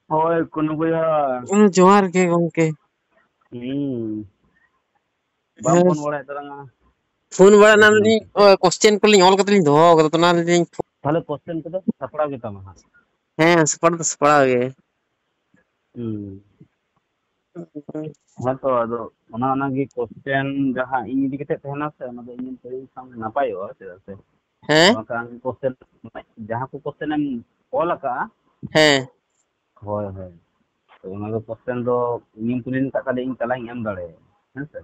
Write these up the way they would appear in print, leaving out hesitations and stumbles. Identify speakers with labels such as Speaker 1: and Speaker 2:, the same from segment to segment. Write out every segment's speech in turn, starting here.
Speaker 1: Oi, kuno boya.
Speaker 2: ᱡᱚᱦᱟᱨ ᱜᱮ ᱜᱚᱝᱠᱮ
Speaker 1: Bam pon wala taranga.
Speaker 2: Phone ᱵᱟᱲᱟ
Speaker 1: Ade kunam
Speaker 2: ᱱᱟᱞᱤᱧ
Speaker 1: kete.
Speaker 2: ᱠᱚᱥᱪᱮᱱ ᱠᱚᱞᱤᱧ ᱚᱞ ᱠᱟᱛᱮ ᱞᱤᱧ ᱫᱚᱦᱚ ᱠᱟᱫᱟ ᱛᱚ ᱚᱱᱟ ᱞᱤᱧ
Speaker 1: Thale question kedo sapra kita mah.
Speaker 2: ᱦᱮᱸ ᱥᱟᱯᱲᱟᱣ ᱫᱚ ᱥᱟᱯᱲᱟᱣ ᱜᱮ
Speaker 1: Hato ado ona gi question jaha ing idi kete tehna se ona do ing teri sam napayo chedak se.
Speaker 2: ᱦᱮᱸ
Speaker 1: Bangkan question jaha ko question em ol aka.
Speaker 2: ᱦᱮᱸ
Speaker 1: Hoi hoi. To ona do question do ing tulin tak kali ing talang em dare. Hense.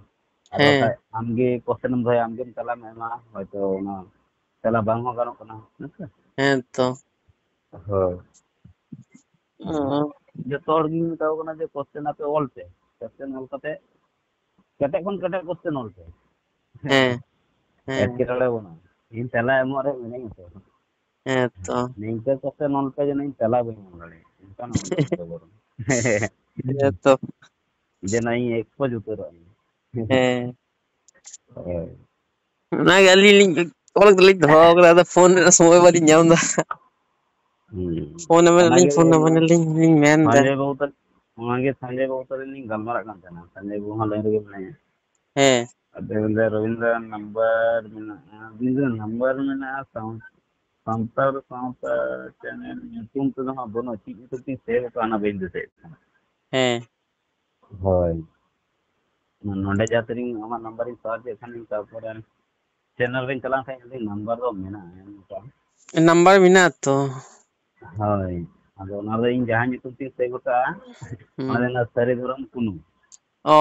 Speaker 1: Ar
Speaker 2: ᱦᱮᱸ
Speaker 1: bakai amge question em doya amge talam ema hoyto ona tela bang ho ganok kana. Hense.
Speaker 2: ᱦᱮᱸ ᱛᱚ
Speaker 1: Hoi. Joto hor gin metaw kana je question ape ol pe. Question ol kate ketek kon ketek question ol pe.
Speaker 2: ᱦᱮᱸ ᱦᱮᱸ
Speaker 1: Etketole bana. In tela emore mening to.
Speaker 2: ᱦᱮᱸ ᱛᱚ
Speaker 1: Ningke question ol pe jene in tela bain em dare. Inkan on to boron.
Speaker 2: ᱦᱮᱸ ᱛᱚ
Speaker 1: Je nai expose utero.
Speaker 2: ᱦᱮᱸ ᱚᱱᱟᱜᱮ ᱟᱹᱞᱤᱧ ᱞᱤᱧ ᱚᱞ ᱠᱟᱛᱮ ᱞᱤᱧ ᱫᱚᱦᱚ ᱠᱟᱫᱟ ᱟᱫᱚ ᱯᱷᱳᱱ ᱨᱮᱱᱟᱜ ᱥᱚᱢᱚᱭ ᱵᱟᱹᱞᱤᱧ ᱧᱟᱢ ᱮᱫᱟ ᱯᱷᱳᱱ ᱟᱵᱮᱱᱟᱞᱤᱧ ᱢᱮᱱᱫᱟ
Speaker 1: Sanjay Babu tal onage Sanjay Babu tal ni galmara kan thana. Sanjay Babu ha lain rege menaya.
Speaker 2: ᱦᱮᱸ
Speaker 1: Ade Ravindra number mena sound Santar Santa channel nyutum tu dah bono cik itu ti save ka ana bain dite.
Speaker 2: ᱦᱮᱸ
Speaker 1: Hoi. Nonde jatring amar number in search ekhan tarpore channel ring chalang khai number do mena.
Speaker 2: Number ᱢᱮᱱᱟᱜᱼᱟ ᱛᱚ
Speaker 1: Hoi. Ado ona do ᱤᱧ ᱡᱟᱦᱟᱸ ᱧᱩᱛᱩᱢ ᱛᱤᱧ ᱥᱮᱵᱷ ᱟᱠᱟᱜᱼᱟ ᱚᱱᱟ ᱫᱚ ᱦᱩᱭᱩᱜ ᱠᱟᱱᱟ ᱥᱟᱹᱨᱤ ᱫᱷᱚᱨᱚᱢ ᱠᱩᱱᱩ
Speaker 2: ᱚ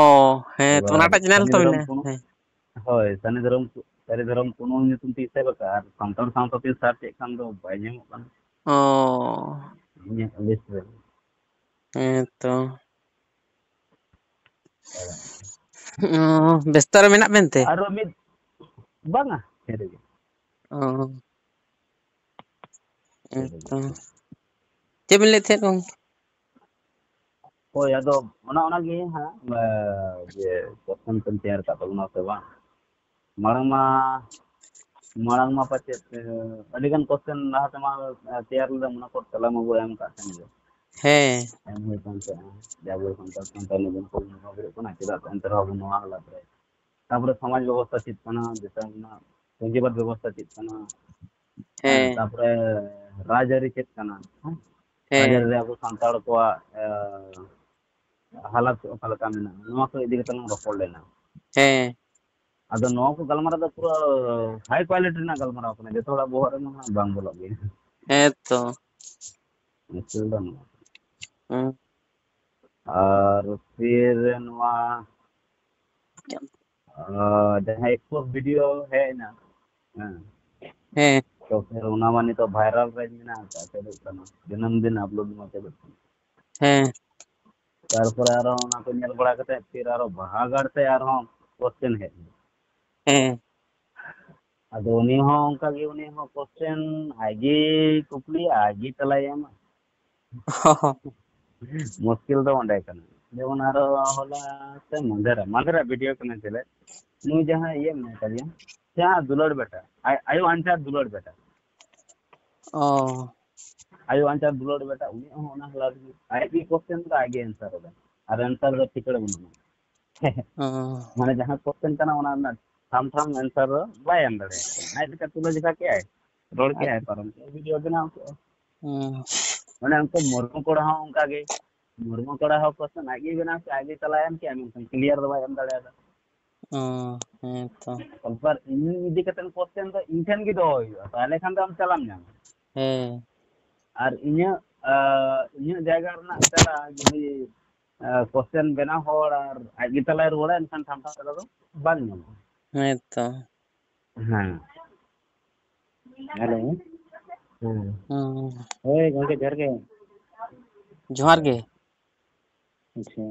Speaker 2: ᱦᱮᱸ ᱛᱚ
Speaker 1: এবার
Speaker 2: ᱚᱱᱟᱴᱟᱜ ᱪᱮᱱᱮᱞ
Speaker 1: ᱥᱟᱹᱱᱤ
Speaker 2: ᱛᱚ
Speaker 1: ᱫᱷᱚᱨᱚᱢ
Speaker 2: ᱢᱮᱱᱟᱜᱼᱟ
Speaker 1: ᱠᱩᱱᱩ
Speaker 2: ᱦᱮᱸ
Speaker 1: ᱦᱳᱭ ᱥᱟᱹᱨᱤ ᱫᱷᱚᱨᱚᱢ ᱠᱩᱱᱩ ᱧᱩᱛᱩᱢ ᱛᱤᱧ ᱥᱮᱵᱷ ᱟᱠᱟᱜᱼᱟ ᱟᱨ ᱥᱟᱱᱛᱟᱲ ᱥᱟᱶᱛᱟ ᱛᱤᱧ ᱥᱟᱨᱪ ᱮᱫ ᱠᱷᱟᱱ ᱫᱚ ᱵᱟᱭ ᱧᱟᱢᱚᱜ ᱠᱟᱱᱟ
Speaker 2: ᱚ
Speaker 1: ᱤᱧᱟᱹᱜ ᱞᱤᱥᱴ ᱨᱮ
Speaker 2: ᱦᱮᱸ ᱛᱚ ᱵᱮᱥᱛᱚ ᱨᱮ ᱢᱮᱱᱟᱜ ᱵᱮᱱᱛᱮ
Speaker 1: ᱟᱨᱚ ᱢᱤᱫ ᱵᱟᱝᱟ ᱪᱮᱫ ᱨᱮᱜᱮ
Speaker 2: ᱚ ᱛᱚ ᱪᱮᱫ ᱵᱮᱱ ᱞᱟᱹᱭᱮᱫ ᱛᱟᱦᱮᱸᱫ ᱜᱚᱝᱠᱮ
Speaker 1: ᱦᱳᱭ ᱟᱫᱚ ᱚᱱᱟᱜᱮ ᱦᱟᱸᱜ ᱡᱮ ᱯᱨᱚᱛᱷᱚᱢ ᱛᱮᱢ ᱛᱮᱭᱟᱨ ᱟᱠᱟᱫ ᱛᱟᱵᱚᱱᱟ ᱥᱮ ᱵᱟᱝ ᱢᱟᱲᱟᱝ ᱢᱟ ᱯᱟᱪᱮᱫ ᱟᱹᱰᱤᱜᱟᱱ ᱠᱚᱥᱪᱮᱱ ᱞᱟᱦᱟ ᱛᱮᱢᱟ ᱛᱮᱭᱟᱨ ᱞᱮᱫᱟᱢ ᱚᱱᱟ ᱠᱚ ᱛᱮᱞᱟ ᱢᱟᱵᱚ ᱮᱢ ᱟᱠᱟᱫ ᱛᱟᱦᱮᱸ ᱜᱮ
Speaker 2: ᱦᱮᱸ
Speaker 1: ᱮᱢ ᱦᱩᱭ ᱠᱟᱱ ᱛᱟᱦᱮᱸᱜᱼᱟ ᱡᱮ ᱟᱵᱚ ᱥᱟᱱᱛᱟᱲ ᱥᱟᱶᱛᱟ ᱱᱤᱭᱮ ᱵᱚᱱ ᱦᱩᱭᱩᱜ ᱠᱟᱱᱟ ᱪᱮᱫᱟᱜ ᱥᱮ ᱮᱱᱛᱮ ᱨᱮᱦᱚᱸ ᱟᱵᱚ ᱱᱚᱣᱟ ᱦᱟᱞᱟᱛ ᱨᱮ ᱛᱟᱯᱚᱨᱮ ᱥᱚᱢᱟᱡᱽ ᱵᱮᱵᱚᱥᱛᱷᱟ ᱪᱮᱫ ᱠᱟᱱᱟ ᱫᱤᱥᱚᱢ ᱨᱮᱱᱟᱜ ᱯᱩᱸᱡᱤᱵᱟᱫ ᱵᱮᱵᱚᱥᱛᱷᱟ ᱪᱮᱫ ᱠᱟᱱᱟ ᱦᱮᱸ
Speaker 2: ᱦᱮᱸ
Speaker 1: ᱛᱟᱯᱚᱨᱮ ᱨᱟᱡᱽᱟᱹᱨᱤ ᱪᱮᱫ ᱠᱟᱱᱟ
Speaker 2: ᱦᱮᱸ
Speaker 1: ᱨᱟᱡᱽᱟᱹᱨᱤ ᱨᱮ ᱟᱵᱚ ᱥᱟᱱᱛᱟᱲ ᱠᱚᱣᱟᱜ ᱦᱟᱞᱟᱛ ᱚᱠᱟ ᱞᱮᱠᱟ ᱢᱮᱱᱟᱜᱼᱟ ᱱᱚᱣᱟ ᱠᱚ ᱤᱫᱤ ᱠᱟᱛᱮ ᱞᱟᱝ ᱨᱚᱯᱚᱲ ᱞᱮᱱᱟ
Speaker 2: ᱦᱮᱸ
Speaker 1: ᱟᱫᱚ ᱱᱚᱣᱟ ᱠᱚ ᱜᱟᱞᱢᱟᱨᱟᱣ ᱫᱚ ᱯᱩᱨᱟᱹ ᱦᱟই ᱠᱳᱣᱟᱞᱤᱴᱤ ᱨᱮᱱᱟᱜ ᱜᱟᱞᱢᱟᱨᱟᱣ ᱠᱟᱱᱟ ᱡᱚᱛᱚ ᱦᱚᱲᱟᱜ ᱵᱚᱦᱚᱜ ᱨᱮ ᱵᱟᱝ ᱵᱚᱞᱚᱜ ᱜᱮᱭᱟ
Speaker 2: ᱦᱮᱸ ᱛᱚ
Speaker 1: ᱢᱩᱥᱠᱤᱞ ᱫᱚ ᱱᱚᱣᱟ
Speaker 2: ᱦᱩᱸ
Speaker 1: ᱟᱨ ᱯᱷᱤᱨ ᱱᱚᱣᱟ ᱡᱟᱦᱟᱸ ᱮᱠᱥᱯᱳᱨᱴ ᱵᱷᱤᱰᱤᱭᱳ ᱦᱮᱡ ᱮᱱᱟ ᱦᱮᱸ
Speaker 2: ᱦᱮᱸ
Speaker 1: तो फिर उना मा नितो भाइरल रे मेना चलुग कना दिनम दिन अपलोड मा चलुग
Speaker 2: ᱦᱮᱸ
Speaker 1: तारपरे आरो उना को नेल बड़ा कते फिर आरो भागाड़ ते आरो क्वेश्चन है
Speaker 2: ᱦᱮᱸ
Speaker 1: ᱟᱫᱚ ᱩᱱᱤ ᱦᱚᱸ ᱚᱱᱠᱟ ᱜᱮ ᱩᱱᱤ ᱦᱚᱸ क्वेश्चन आगे कुपली आगे तलाय एम मुश्किल दो ओंडे कना जेमन आरो होला से मंदरा वीडियो कने चले नुई जहां ये में करिया क्या दुलड़ बेटा आयु आंसर दुलड़ बेटा
Speaker 2: ᱚ
Speaker 1: आयु आंसर दुलड़ बेटा उनी हो ओना हला आगे क्वेश्चन दा आगे आंसर होगा और आंसर दा टिकड़ बनु माने जहां क्वेश्चन कना ओना ना थाम थाम आंसर बाय एम दड़े आज का तुला जका के आय रोड के आय परम वीडियो बना माने उनको मुर्मू कोड़ा हो उनका गे मुर्मू कोड़ा हो क्वेश्चन आगे बना से आगे चलाया हम क्या हम क्लियर दबा एम दड़े
Speaker 2: ᱦᱮᱸ ᱛᱚ
Speaker 1: पर इन इदी कतन क्वेश्चन तो इन ठन गी दो ताले खान तो हम चलाम ना
Speaker 2: ᱦᱮᱸ
Speaker 1: और ᱤᱧᱟᱹᱜ ᱡᱟᱭᱜᱟ ᱨᱮᱱᱟᱜ ᱛᱮᱞᱟ ᱡᱩᱫᱤ क्वेश्चन ᱵᱮᱱᱟᱣ ᱦᱚᱲ ᱟᱨ ᱟᱡ ᱜᱮ ᱛᱮᱞᱟᱭ ᱨᱩᱣᱟᱹᱲᱟ ᱮᱱᱠᱷᱟᱱ ᱴᱷᱟᱢ ᱴᱷᱟᱢ ᱛᱮᱞᱟ ᱫᱚ ᱵᱟᱝ ᱧᱟᱢᱚᱜᱼᱟ
Speaker 2: ᱦᱮᱸ ᱛᱚ
Speaker 1: ᱦᱮᱸ ᱦᱮᱞᱳ ᱦᱳᱭ ᱜᱚᱝᱠᱮ ᱡᱚᱦᱟᱨ ᱜᱮ
Speaker 2: ᱡᱚᱦᱟᱨ ᱜᱮ
Speaker 1: ᱟᱪᱪᱷᱟ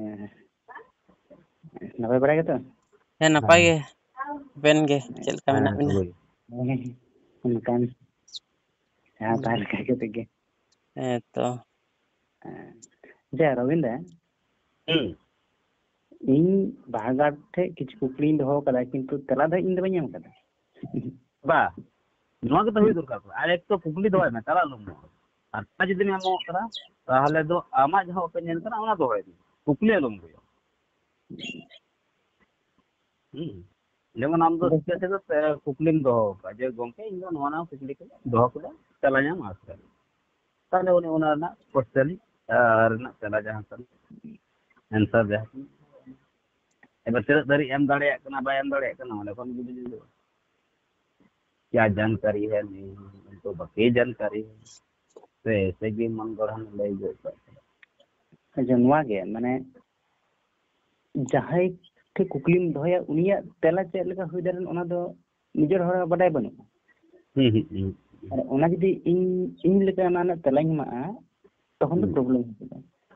Speaker 1: ᱱᱟᱯᱟᱭ ᱵᱟᱲᱟ ᱜᱮᱛᱚ
Speaker 2: ᱦᱮᱸ ᱱᱟᱯᱟᱭ ᱜᱮ ᱟᱵᱮᱱ ᱜᱮ ᱪᱮᱫ ᱞᱮᱠᱟ ᱢᱮᱱᱟᱜ ᱵᱮᱱᱟ
Speaker 1: ᱚᱱᱠᱟᱱ ᱡᱟᱦᱟᱸ ᱛᱟᱦᱮᱸ ᱞᱮᱠᱟ ᱠᱟᱛᱮ ᱜᱮ
Speaker 2: ᱦᱮᱸ ᱛᱚ
Speaker 1: ᱡᱮ ᱨᱚᱵᱤᱱᱫᱟ ᱤᱧ ᱵᱟᱦᱟᱜᱟᱲ ᱴᱷᱮᱡ ᱠᱤᱪᱷᱩ ᱠᱩᱠᱞᱤᱧ ᱫᱚᱦᱚ ᱟᱠᱟᱫᱟ ᱠᱤᱱᱛᱩ ᱛᱮᱞᱟ ᱫᱚ ᱤᱧ ᱫᱚ ᱵᱟᱹᱧ ᱮᱢ ᱟᱠᱟᱫᱟ ᱵᱟ ᱱᱚᱣᱟ ᱜᱮᱛᱚ ᱦᱩᱭ ᱫᱚᱨᱠᱟর ᱟᱨ ᱮᱠ ᱛᱚ ᱠᱩᱠᱞᱤ ᱫᱚᱦᱚᱭ ᱢᱮ ᱛᱮᱞᱟ ᱟᱞᱚᱢ ᱮᱢᱚᱜᱼᱟ ᱟᱨ ᱛᱟ ᱡᱩᱫᱤᱢ ᱮᱢᱚᱜ ᱠᱟᱱᱟ ᱛᱟᱦᱚᱞᱮ ᱫᱚ ᱟᱢᱟᱜ ᱡᱟᱦᱟᱸ ᱚᱯᱤᱱᱤᱭᱚᱱ ᱠᱟᱱᱟ ᱚᱱᱟ ᱫᱚᱦᱚᱭ ᱢᱮ, ᱠᱩᱠᱞᱤ ᱟᱞᱚᱢ ᱫᱚᱦᱚᱭᱟ। ᱡᱮᱢᱚन ᱟᱢ ᱫᱚ ᱥᱴᱮᱡ ᱨᱮ ᱠᱩᱠᱞᱤᱢ ᱫᱚᱦᱚ ᱠᱟᱜᱼᱟ ᱡᱮ ᱜᱚᱝᱠᱮ ᱤᱧ ᱫᱚ ᱱᱚᱣᱟ ᱱᱚᱣᱟ ᱠᱩᱠᱞᱤ ᱠᱚ ᱫᱚᱦᱚ ᱠᱮᱫᱟ ᱛᱮᱞᱟ ᱧᱟᱢ ᱟᱸᱥ ᱠᱟᱱᱟ। তাহলে উনি ওনার না কোশ্চেন ᱨᱮᱱᱟᱜ ᱛᱮᱞᱟ ᱡᱟᱦᱟᱸ ᱠᱟᱱᱟ অ্যান্সার ᱡᱟᱦᱟᱸ ᱠᱟᱱᱟ এবার ᱛᱤᱱᱟᱹᱜ ᱫᱷᱟᱹᱨᱤᱡ ᱮᱢ ᱫᱟᱲᱮᱭᱟᱜ ᱠᱟᱱᱟ ᱵᱟᱭ ᱮᱢ ᱫᱟᱲᱮᱭᱟᱜ ᱠᱟᱱᱟ ᱚᱸᱰᱮ ᱠᱷᱚᱱ ᱡᱩᱫᱤ क्या जानकारी है नहीं उनको बाकी जानकारी है तो ऐसे भी मन गढ़न लय गए
Speaker 3: ᱱᱚᱣᱟᱜᱮ ᱢᱟᱱᱮ ᱡᱟᱦᱟᱸᱭ ᱴᱷᱮᱱ ᱠᱩᱠᱞᱤᱢ ᱫᱚᱦᱚᱭᱟ ᱩᱱᱤᱭᱟᱜ ᱛᱮᱞᱟ ᱪᱮᱫ ᱞᱮᱠᱟ ᱦᱩᱭ ᱫᱟᱲᱮᱭᱟᱜᱼᱟ ᱚᱱᱟ ᱫᱚ ᱱᱤᱡᱮᱨ ᱦᱚᱲᱟᱜ ᱵᱟᱰᱟᱭ ᱵᱟᱹᱱᱩᱜᱼᱟ। ᱚᱱᱟ ᱡᱩᱫᱤ ᱤᱧ ᱞᱮᱠᱟ ᱚᱱᱟ ᱨᱮᱱᱟᱜ ᱛᱮᱞᱟᱧ ᱮᱢᱟᱜᱼᱟ তখন তো প্রবলেম হচ্ছে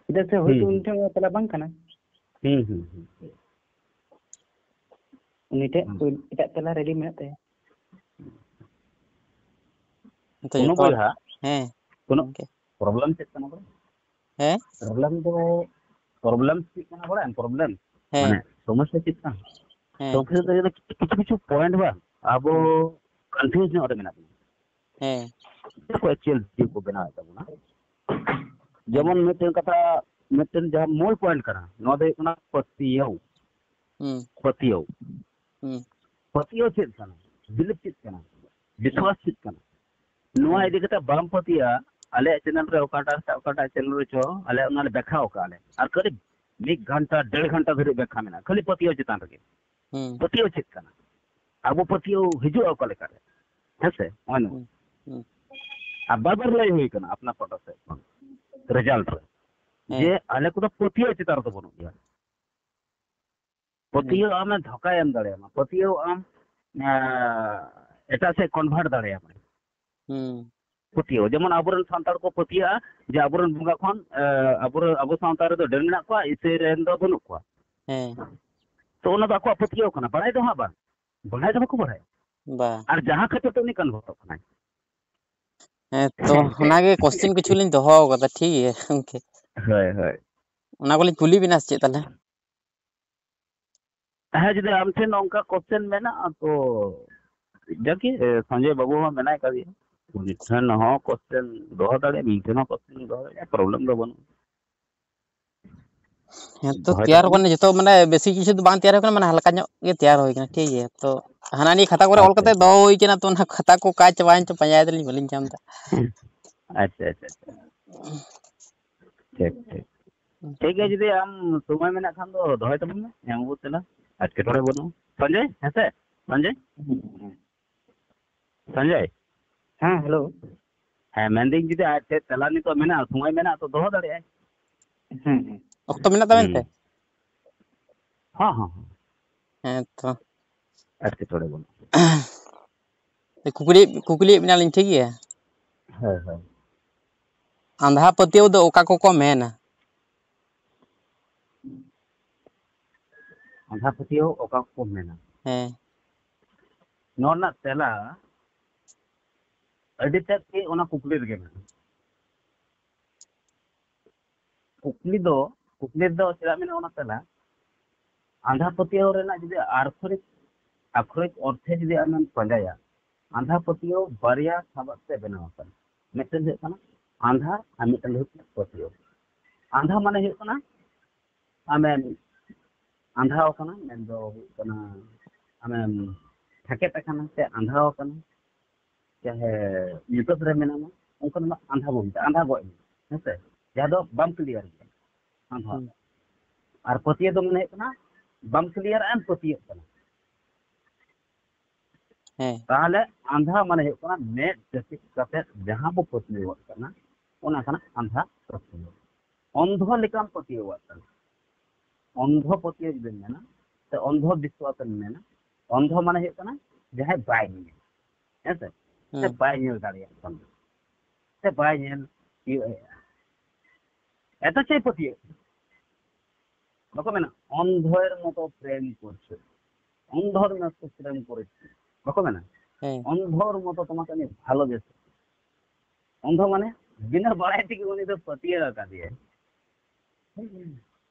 Speaker 3: চেদাগ সে হয়তো উনি ঠেন তেলা বাং কানা উনি ঠেন এটাᱜ তেলা রেডি মেনাᱜ ᱛᱟᱭᱟ
Speaker 1: কোনো বইহা
Speaker 2: ᱦᱮᱸ
Speaker 1: কোনো প্রবলেম চেক কানা বলে
Speaker 2: ᱦᱮᱸ
Speaker 1: প্রবলেম চেক কানা বলে প্রবলেম মানে সমস্যা চেক কানা সমস্যা তো কিছু কিছু পয়েন্ট বা আবো কনফিউজ ᱧᱚᱜ ᱨᱮ ᱢᱮᱱᱟᱜ ᱵᱚᱱᱟ ᱠᱚ ᱮᱠᱪᱩয়াᱞ ᱪᱮᱫ ᱠᱚ ᱵᱮᱱᱟᱣ ᱛᱟᱵᱚᱱᱟ যেমন মিটেন কথা মিটেন যাহা মূল পয়েন্ট কানা নয়া ᱫᱚ ᱦᱩᱭᱩᱜ ᱠᱟᱱᱟ ᱯᱟᱹᱛᱭᱟᱹᱣ ᱯᱟᱹᱛᱭᱟᱹᱣ ᱪᱮᱫ ᱠᱟᱱᱟ ᱵᱤᱞᱤᱯ ᱪᱮᱫ ᱠᱟᱱᱟ ᱵᱤᱥᱣᱟᱥ ᱪᱮᱫ ᱠᱟᱱᱟ ᱱᱚᱣᱟ ᱤᱫᱤ ᱠᱟᱛᱮ ᱵᱟᱢ ᱯᱟᱹᱛᱭᱟᱹᱜᱼᱟ ᱟᱞᱮᱭᱟᱜ ᱪᱮᱱᱮᱞ ᱨᱮ ᱚᱠᱟᱴᱟᱜ ᱪᱮᱱᱮᱞ ᱨᱮ ᱪᱚ ᱟᱞᱮ ᱚᱱᱟᱞᱮ ᱵᱮᱠᱷᱟᱣ ᱠᱟᱜᱼᱟ ᱞᱮ ᱟᱨ ᱠᱟᱹᱨᱤᱵ 1 ঘন্টা 1.5 ঘন্টা ᱫᱷᱟᱹᱨᱤᱡ ᱵᱮᱠᱷᱟ ᱢᱮᱱᱟᱜᱼᱟ ᱠᱷᱟᱹᱞᱤ ᱯᱟᱹᱛᱭᱟᱹᱣ ᱪᱮᱛᱟᱱ ᱨᱮᱜᱮ ᱯᱟᱹᱛᱭᱟᱹᱣ ᱪᱮᱫ ᱠᱟᱱᱟ ᱟᱵᱚ ᱯᱟᱹᱛᱭᱟᱹᱣ ᱦᱤᱡᱩᱜᱼᱟ ᱚᱠᱟ ᱞᱮᱠᱟᱨᱮ ᱦᱮᱸᱥᱮ ᱚᱱᱟ ᱟᱨ ᱵᱟᱨ ᱞᱟᱹᱭ ᱦᱩᱭ ᱠᱟᱱᱟ ᱟᱯᱱᱟ ᱯᱟᱦᱴᱟ ᱥᱮᱫ ᱠᱷᱚᱱ রেজাল্ট ᱨᱮ যে আলে কোন পতিও চিতার তো বনুক গিয়া পতিও আমে ধোকা এম দাঁড়িয়ে পতিও আম এটা সে কনভার্ট দাঁড়িয়ে পতিও যেমন আবরণ সান্তাড় কো পতিয়া যে আবরণ বঙ্গা খন আবো সান্তাড় রে তো ডের মেনা কোয়া ইসে রেন দো বনুক কোয়া তো ওনা দো আকো পতিও খানা বাড়াই দো হা বাড়াই দো কো বাড়াই বা আর যাহা খাতে তো নি কনভার্ট খানা
Speaker 2: তো ওনাগে কোশ্চেন কিছু লিন দোহো কথা ঠিক আছে ওকে
Speaker 1: হয় হয়
Speaker 2: ওনা বলি কুলি বিনাস চে তাহলে
Speaker 1: হ্যাঁ যদি আম ঠেন অঙ্কা কোশ্চেন মেনা তো যাকি সঞ্জয় বাবু হ্যাঁ মেনাই কাদি উনি ঠেন হ্যাঁ কোশ্চেন দোহো দাড়ে মি ঠেন কোশ্চেন দোহো দাড়ে প্রবলেম দো বনু
Speaker 2: তো তৈয়ার করনে যত মানে বেশি কিছু তো বাং তৈয়ার করনে মানে হালকা ᱧᱚᱜ গে তৈয়ার হই কিনা ঠিক আছে তো হানানি খাতা করে অল কাতে দো হই কিনা তো না খাতা को কাজ চাবাইন তো পাঁজাই দলি বলিন চামতা
Speaker 1: আচ্ছা আচ্ছা ঠিক ঠিক ঠিক আছে যদি আম সময় মেনা খান তো দোহই তবন মে এমবু তেলা আজকে টোরে বনু সঞ্জয় হ্যাঁ সঞ্জয়
Speaker 3: হ্যাঁ হ্যালো
Speaker 1: হ্যাঁ মেন্দিং যদি আজকে তেলা নি তো মেনা সময় মেনা তো দোহো দাড়ে
Speaker 2: অক্ত মেনা তাবেন তে
Speaker 1: হ্যাঁ হ্যাঁ
Speaker 2: হ্যাঁ তো
Speaker 1: আজকে টোরে বনু
Speaker 2: কুকুলি মেনা লিন ঠিক আছে
Speaker 1: হ্যাঁ হ্যাঁ
Speaker 2: আন্ধা পতিও দো ওকা কো মেনা
Speaker 1: আন্ধা পতিও ওকা কো মেনা
Speaker 2: হ্যাঁ
Speaker 1: নরনা তেলা আডি তক কে ওনা কুকলি রেগে মেনা কুকলি দো চেরা মেনা ওনা তেলা আন্ধা পতিও রেনা যদি আক্ষরিক অর্থে যদি আমি পাঁজায়া আন্ধা পতিও বারিয়া সাবাত তে বেনাও কানা মিটেন হুᱭᱩᱜ ᱠᱟᱱᱟ আন্ধা আর মিটেন হুᱭᱩᱜ ᱠᱟᱱᱟ পতিও আন্ধা মানে হুᱭᱩᱜ ᱠᱟᱱᱟ আমেন আন্ধাও কানা মেন দো হুᱭᱩᱜ ᱠᱟᱱᱟ আমেন থাকে তাকানা তে আন্ধাও কানা চাহে নিতস রে মেনামা উনকন আন্ধা বলতে আন্ধা গয় হেসে যা দো বাম ক্লিয়ার আন্ধা আর পতিও দো মানে হুᱭᱩᱜ ᱠᱟᱱᱟ বাম ক্লিয়ার এন্ড পতিও কানা তাহলে আন্ধা মানে হুᱭᱩᱜ ᱠᱟᱱᱟ মেদ জাতি কাতে যাহা বো পতিও কানা ওনা কানা আন্ধা পতিও অন্ধ লেকাম পতিও কানা অন্ধ পতিও যদি মেনা তো অন্ধ বিশ্বাস মেনা অন্ধ মানে হুᱭᱩᱜ ᱠᱟᱱᱟ যাহাই বাই নি হেসে সে বাই নিল দাঁড়িয়ে সে বাই নিল এটা চাই পতিও বাকো মেনা অন্ধের মতো প্রেম করছে অন্ধর মতো প্রেম করেছে বাকো মেনা অন্ধর মতো তোমাকে আমি ভালোবেসে অন্ধ মানে বিনা বাড়াই থেকে উনি তো পতিয়ে রাখা দিয়ে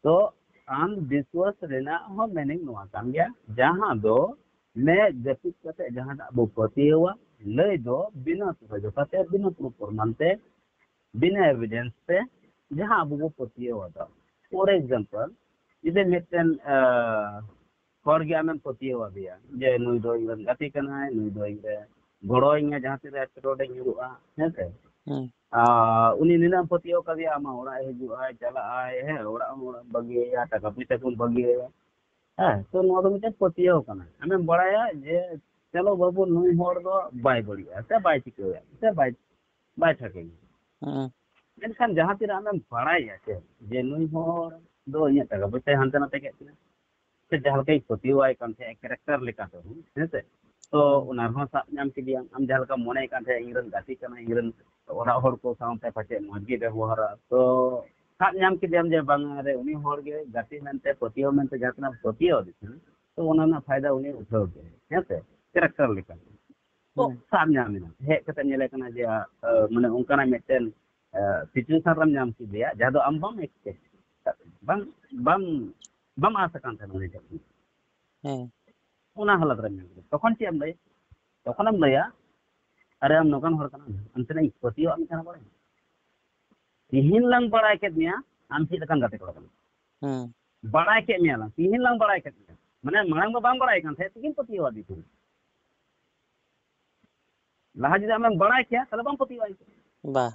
Speaker 1: তো आम विश्वास रेना हो मीनिंग नोआ कान गया जहां दो मैं जपित कते जहां बो पति हुआ लय दो बिना सुजो कते बिना प्रमाण ते बिना एविडेंस पे जहां अब वो पतियो होता फॉर एग्जांपल इधर मिटन हर गया में पतियो दिया जे नुई दो इंगन गति कना नुई दो इंगे गड़ो इंगे जहां से एटरोडे nyuruआ है से उनी निना पतियो का दिया आमा ओड़ा हिजुआ चला आए है ओड़ा बगे या टका पैसा को बगे है तो नो दो मिटन पतियो कना हमें बड़ाया जे चलो बाबू नुई होड़ दो बाय बड़िया से बाय चिकोया से बाय ठके एनखान जहां तीर आमें बड़ाया जे नुई होड़ दो इया टका पैसा हानते नाते के से जहां कई पतिवाय कान थे कैरेक्टर लेका तो हेसे तो उनार हो साब नाम के दिया हम जहां का मने कान थे इंगरन गाती कना इंगरन ओरा होड़ को सामते पाचे मजगी व्यवहार तो साब नाम के दिया जे बांगारे उनी होड़ गे गाती मेनते पतियो मेनते जातना पतियो दिस तो ओना ना फायदा उनी उठाव के हेसे कैरेक्टर लेका तो साब नाम ना हे कते नेले कना जे माने उनकाना मेटेन सिचुएशन रम नाम के दिया जहां दो am bam expect bam आशा कान थे उनी जब उना हालत रे मेन तखन ची हम लय तखन हम लया अरे हम नोकान हर कना अंते नहीं पतियो हम कना पड़े तिहिन लंग बड़ाय के दिया हम ची लकन गाते कोड़ा बड़ाय के मियाला तिहिन लंग बड़ाय के माने मांग बांग बड़ाय कान थे तिहिन पतियो आदि तू लहा जदि हम बड़ाय के तले बम पतियो आई
Speaker 2: बा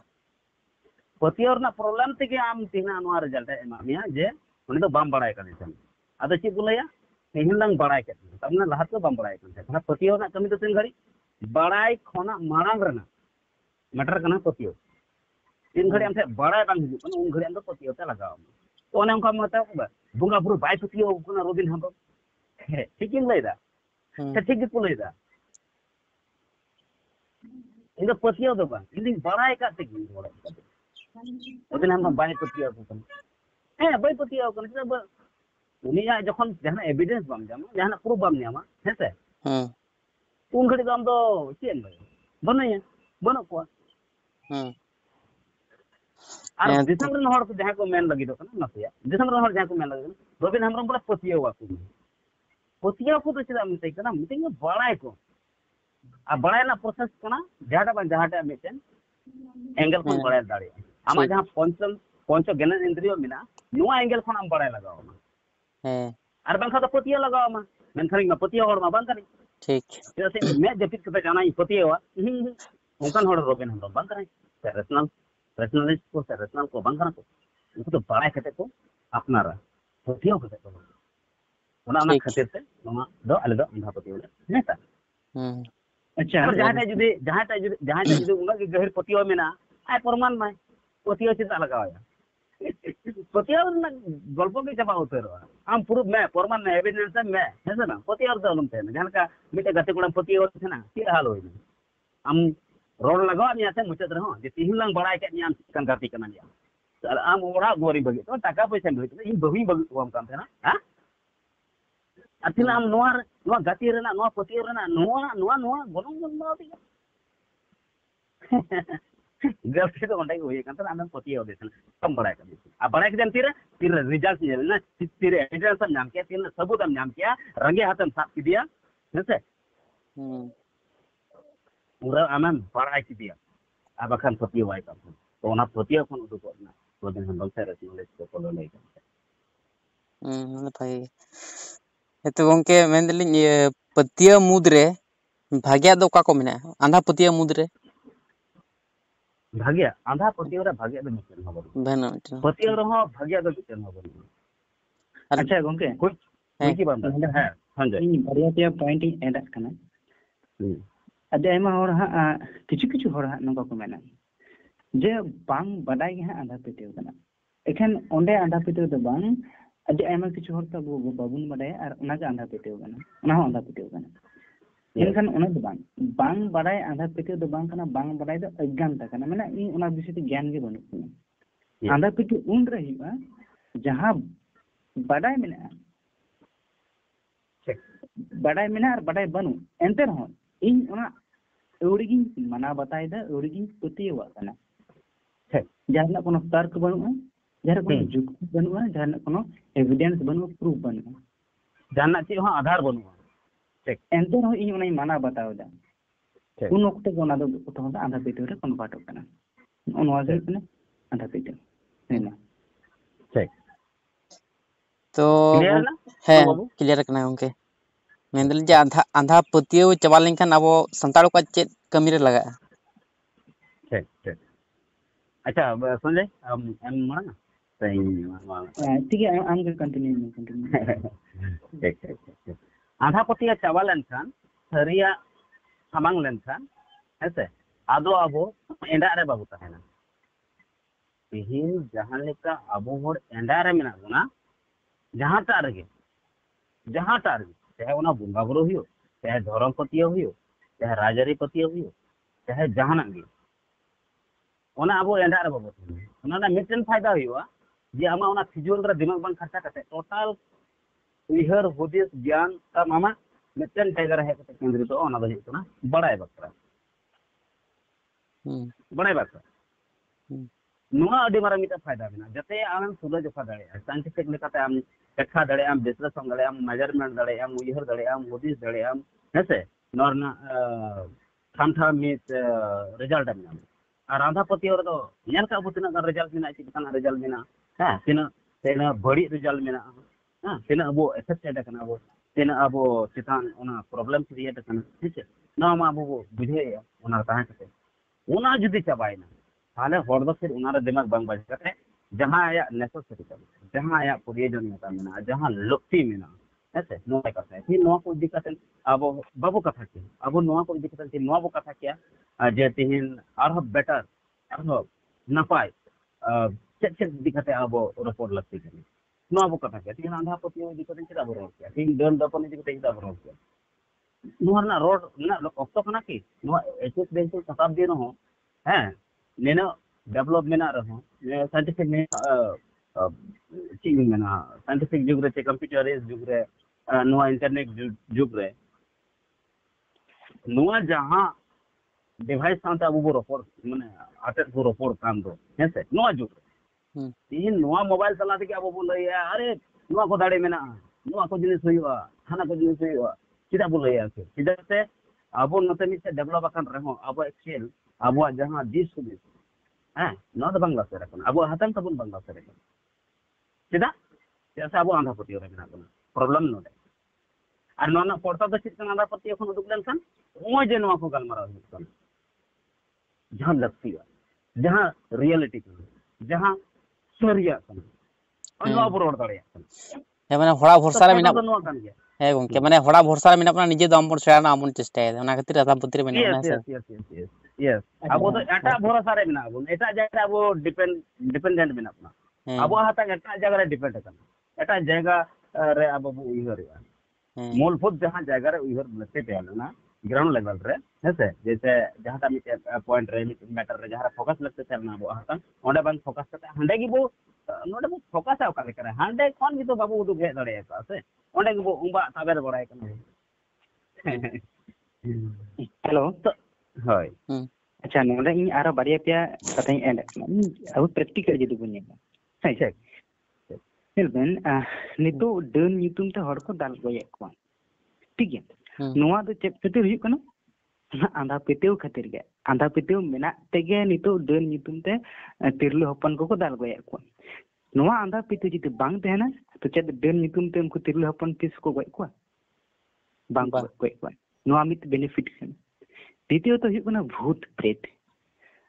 Speaker 1: पतियो रना प्रॉब्लम ते के आम तिना नोआ रिजल्ट एमा मिया जे उनी तो बाम बड़ाय कान थे आदो ची बुलया तिहिन लंग बड़ाय के तमने लहा तो बाम बड़ाय कान थे ना पतियो ना कमी तो तीन घड़ी बड़ाय खोना मांग रना मैटर कना पतियो तीन घड़ी हम थे बड़ाय बांग हिजु कन उन घड़ी हम तो पतियो ते लगाव तो ओने उनका मता बुंगा बुरु बाय पतियो कना रोबिन हम ठीक इन लैदा ठीक को लैदा इन पतियो दो बा इन बड़ाय का ते गिन बड़ा ओदिन हम बाय पतियो को कन बाय पतियो कन सब उनिया जखन जहां एविडेंस बाम जामा जहां प्रूफ बाम न्यामा हेसे उन घड़ी तो हम तो चेन बनया बनो को और दिसम रन हर को जहां को मेन लगी दो कन नसिया दिसम रन हर जहां को मेन लगी रोबिन हमरम बड़ा पतियो वा को तो चला मिते कना मिते बड़ाय को आ बड़ाय ना प्रोसेस कना जहाटा मिटेन एंगल कोन बड़ाय दाड़े आमा जहां पंचम ज्ञान इंद्रियो मिना नुआ एंगल कोन हम बड़ाय लगाओ और बांखा तो पतियो लगाओ मा मेनखान मा पतियो हर मा बांग कनी ठीक से मैं जपित कते जाना पतियो उनकान हर रोबिन हम बांग कनी रैशनलिस्ट को रैशनल को बांग कना को उनको तो बड़ाय कते को अपनारा पतियो कते को ओना खातिर से नोमा दो आले दो अंधा पतियो नेता अच्छा जहां जुदी उना के गहिर पतियो मेना आय प्रमाण माय पतियो चिता लगाया पतियो ना गल्प के चाबा उतरो आम प्रूफ में प्रमाण में एविडेंस में है ना पतियो दो लम थे जहां का मिटे गते गुण पतियो थे ना के हाल होई आम रोड लगाओ निया से मुचत रहो जे तिहिन लंग बड़ाय के निया कान गाती कना निया आम ओड़ा गोरी बगे तो टाका पैसा में इन बही बगी हम काम थे ना हां अतिना आम नोआ गाती रेना नोआ पतियो रेना नोआ गोलम मा दिया गलती तो ओंडे होई कान तना आम पतियो देसन कम बड़ाय का आ बड़ाय के तीर रिजल्ट ये ना तीर एविडेंस हम नाम के तीर सबूत हम नाम किया रंगे हाथम साफ की दिया हेसे पूरा आम बड़ाय की दिया अब अखन पतियो वाई का तो ओना पतियो कोन उदु कोना तो दिन हम बलसे रसिमलेस को फॉलो नहीं करते
Speaker 2: भाई तो गंके मेंदलिन ये पतिया मुद्रे भाग्या दो का को मेना आंधा पतिया मुद्रे
Speaker 1: भाग्या आंधा पतियो रे भाग्या दो मिटन हो
Speaker 2: बेना
Speaker 1: पतियो रे हो भाग्या दो मिटन हो
Speaker 3: अच्छा गंके
Speaker 1: कोई की बात है संजय
Speaker 3: इन बढ़िया पे पॉइंट एड कना अदे एमा और हा किछु हर हा नंका को मेना जे बांग बडाई हा आंधा पतियो कना एखन ओंडे आंधा पतियो दो बांग अदे एमा किछु हर त बाबुन बडाई और ओना के आंधा पतियो कना ओना हो आंधा पतियो कना एनखान ओना दो बांग बडाई आंधा पतियो दो बांग कना बांग बडाई दो अज्ञानता कना माने इन ओना विषय ते ज्ञान के बनु कना आंधा पतियो उन रहिबा जहां बडाई मेना बडाई मेना और बडाई बनु एंते रहो इन ओना एवड़ीगिन माना बताइदा एवड़ीगिन पतियो कना जहां कोनो तर्क बनुआ जहां कोनो जुक्ति बनुआ जहां कोनो एविडेंस बनुआ प्रूफ बनुआ
Speaker 1: जहां ची हो आधार बनुआ ठीक
Speaker 3: एंते रहो इन ओना माना बताओदा उन वक्त को ओना दो तो आंधा पतियो रे कन्वर्ट कना ᱱᱚᱣᱟ ᱫᱚ ᱦᱩᱭᱩᱜ ᱠᱟᱱᱟ ᱟᱸᱫᱷᱟ ᱯᱟᱹᱛᱭᱟᱹᱣ ᱦᱮᱸ
Speaker 1: ᱴᱷᱤᱠ
Speaker 2: तो
Speaker 1: क्लियर ना
Speaker 2: है
Speaker 1: बाबू
Speaker 2: क्लियर करना गंके मेंदल जे आंधा पतियो चबा लेनखान अब संताड़ को चेक कमी रे लगा
Speaker 1: ठीक ठीक अच्छा संजय एम मांग सही
Speaker 3: ठीक है आम कंटिन्यू
Speaker 1: ठीक ठीक ठीक आंधा पतिया चबा लेनखान सरिया सामांग लेनखान हेसे आदो अबो एंडा रे बाबू तहना तिहिन जहां लेका अबो होड़ एंडा रे मेना गुना जहां टा रे चाहे उना बुंगा बुरो हुयो चाहे धर्म पतिया हुयो चाहे राजरी पतिया हुयो चाहे जहाना गे ओना अबो एंडा रे बाबू ओना ना मिटन फायदा हुयो जे आमा ओना फिजुअल रे दिमाग बांग खर्चा करते टोटल उइहर हुदिस ज्ञान का मामा मिटन टाइगर है केंद्रित तो ओना दो ना बड़ाई बकरा बड़ाई बकरा नुआ अडी मारा मिटा फायदा बिना जते आम सुला जफा दाड़े साइंटिफिक लेकाते आम देखा दाड़े आम विश्लेषण दाड़े आम मेजरमेंट दाड़े आम उइहर दाड़े आम हुदिस दाड़े आम हेसे नॉर्ना थामथा मिट रिजल्ट आम और आंधा पतियो रे दो नेल का अबो तिना रिजल्ट बिना चिकना रिजल्ट बिना हां तिना बड़ी रिजल्ट बिना हां तिना अबो इफेक्टेड कना अबो तिना अबो चितान ओना प्रॉब्लम क्रिएट कना ठीक है ना मा अबो बुझे ओना ताहे कते ओना जुदी चबायना ताले हर दो फिर उनारे दिमाग बांग बाज करते जहां आया नेसेसरी का जहां आया प्रयोजनीयता मेना जहां लक्ष्य मेना ऐसे नोए करते हैं फिर नोआ को दिक्कत अब बाबू कथा के अब नोआ को दिक्कत है नोआ को कथा क्या जे तिहिन आरो बेटर आरो नपाय चेक दिक्कत अब रिपोर्ट लगती है नोआ को कथा के तिहिन आंधा पतियो दिक्कत चेक अब रोड क्या तिहिन दन दपन दिक्कत चेक अब रोड क्या नोआ ना रोड ना ऑक्टो कना की नोआ 21 शताब्दी नो हैं नेनो डेवलप मेना रहो साइंटिफिक में चीज मेना साइंटिफिक जुग रे कंप्यूटर जुग रे नोआ इंटरनेट जुग रे नोआ जहां डिवाइस साथ अब वो रोपोर माने आते वो रोपोर काम दो हेसे नोआ जुग तीन नोआ मोबाइल चला के अब बोल लैया अरे नोआ को दाड़े मेना नोआ को जिनिस हुआ खाना को जिनिस हुआ चिदा बोल लैया के चिदा से अब नते मिसे डेवलप अकन रहो अब एक्सेल अब जहां दिस हुदिस हाँ नौ तो बांग्ला से रखना अब हतम तबुन बांग्ला से रखना चिदा जैसे अब आंधा पतियो रे मेना प्रॉब्लम नोडे और नोना पड़ता तो चित आंधा पतियो खन उदुक लेनखान ओय जे नोआ को गलमारा हुकन जहां लगती है जहां रियलिटी जहां सरिया कन नोआ बरोड दाड़े
Speaker 2: है माने हड़ा भरसा रे मेना है गंके माने हड़ा भरसा रे मेना अपना निजे दम पर सेना आमन चेष्टा है ओना खातिर आधा पति रे मेना ना से
Speaker 1: यस अब तो एटा भरोसा रे मेना अब एटा जगह अब डिपेंडेंट मेना अपना अब हाता एटा जगह रे डिपेंड करना एटा जगह रे अब उइहर मूलभूत जहां जगह रे उइहर लगते पेना ग्राउंड लेवल रे हेसे जैसे जहां ता पॉइंट रे मैटर रे जहां फोकस लगते चलना अब हाता ओंडे बन फोकस करते हंडे की वो नोडे वो फोकस आउ का करे हंडे कोन भी तो बाबू उदुक हे दड़े का से ओंडे की वो उंबा ताबेर बड़ाय कना
Speaker 3: हेलो
Speaker 1: तो होय
Speaker 3: अच्छा नोडे इन आरो बारिया पे कथा एंड अब प्रैक्टिकल जदि बुनिया सही सही हेलबेन नितो डन ᱧᱩᱛᱩᱢ ᱛᱮ हर को दाल गोये को ठीक है नोआ दो चेक खातिर हुई कना आंधा पेतेव खातिर गे आंधा पेतेव मेना तेगे नितो डन ᱧᱩᱛᱩᱢ তে तिरले हपन को दाल गोये को नोआ आंधा पेतेव जदि बांग तहना तो चेक डन ᱧᱩᱛᱩᱢ তে उनको तिरले हपन तीस को गोये को बांग गोये को नोआ मित बेनिफिट है द्वितीय तो हुई कना भूत प्रेत